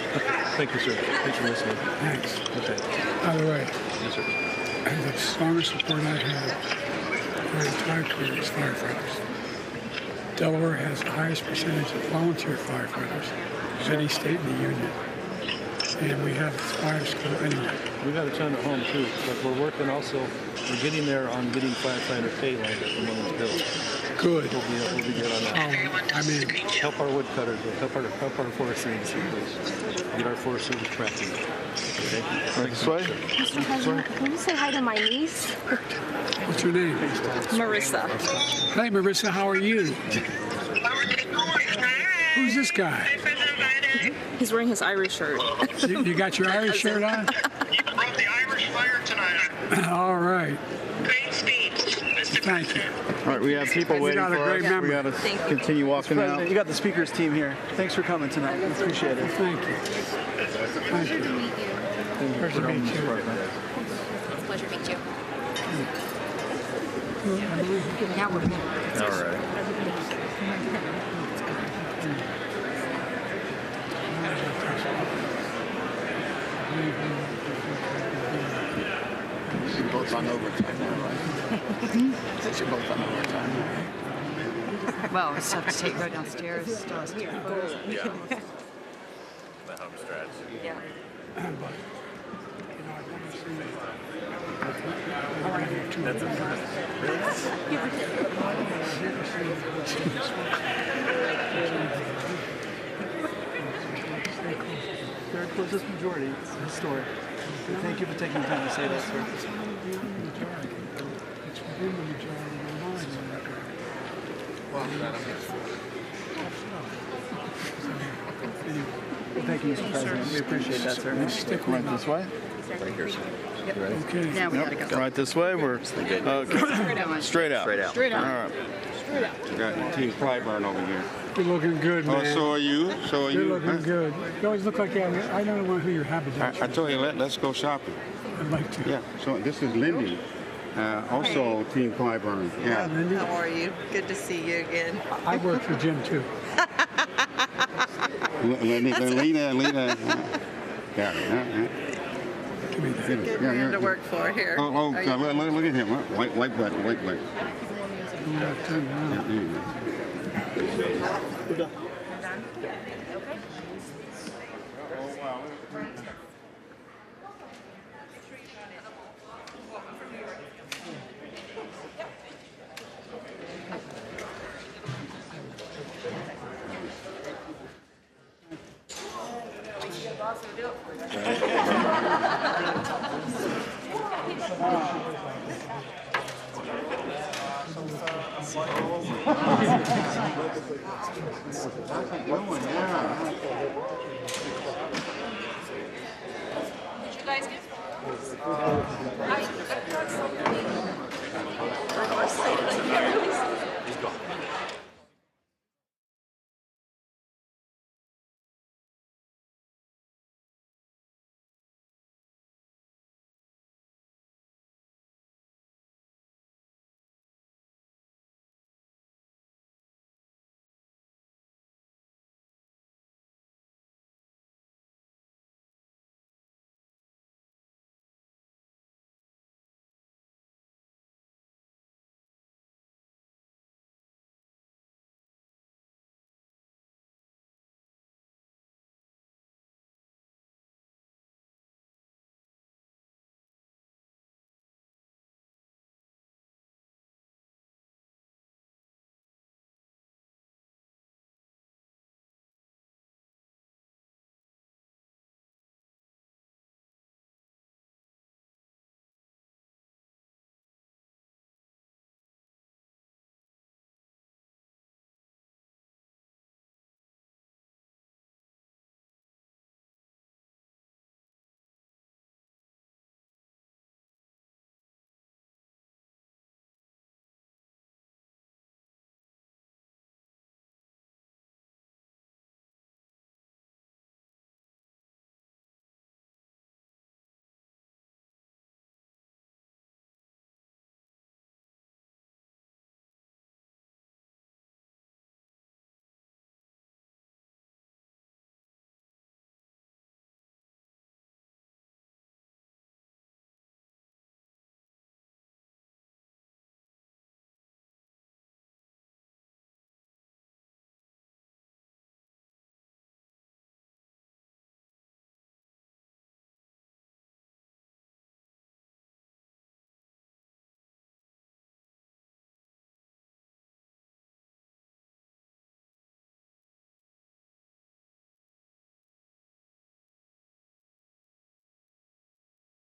Thank you, sir. Thanks for listening. Thanks. Okay. By the way, yes, sir. The strongest support I had my entire career is firefighters. Delaware has the highest percentage of volunteer firefighters of any state in the union. And we have this fire school anyway. We got a ton at home too, but we're working also, we're getting there on getting firefighter pay lined up from Women's Bill. Good. We'll be good on that. I mean, help our woodcutters, help our forestry industry, please. Get our Forest Service tracking. Okay? Thanks, Sway. Mr. President, can you say hi to my niece? What's your name? Marissa. Hey, Marissa, how are you? Who's this guy? He's wearing his Irish shirt. You got your Irish shirt on? You brought the Irish fire tonight. All right. Great speech, Mr. Thank you. All right, we have people You waiting got a for great us. memory. We got to continue walking Mr. out. President, you got the speakers team here. Thanks for coming tonight. We appreciate it. Thank you. Pleasure to meet you. Pleasure to meet you. Pleasure to meet you. All right. You're both on overtime now, right? You're both on overtime. Well, we still have to go downstairs. Yeah. The home stretch. Yeah. That's Third closest majority. It's historic. Thank you for taking the time to say that, sir. Thank you, Mr. President. We appreciate that, sir. Stick right this way. Right here, sir. You ready? Okay. Yeah, we gotta go. Right this way. We're straight out. Straight out. Straight out. All right. Straight out. We got Team Clyburn over here. You're looking good, man. Oh, so are you? So are You're you? looking good. You always look like that. I don't know who your haberdasher I told you, let's go shopping. I'd like to. Yeah, so this is Lindy. Also Team Clyburn. Yeah. How are you? Good to see you again. I work for Jim, too. Lena. Got it. Good man to work for here. Oh, look at him. White button. We're done.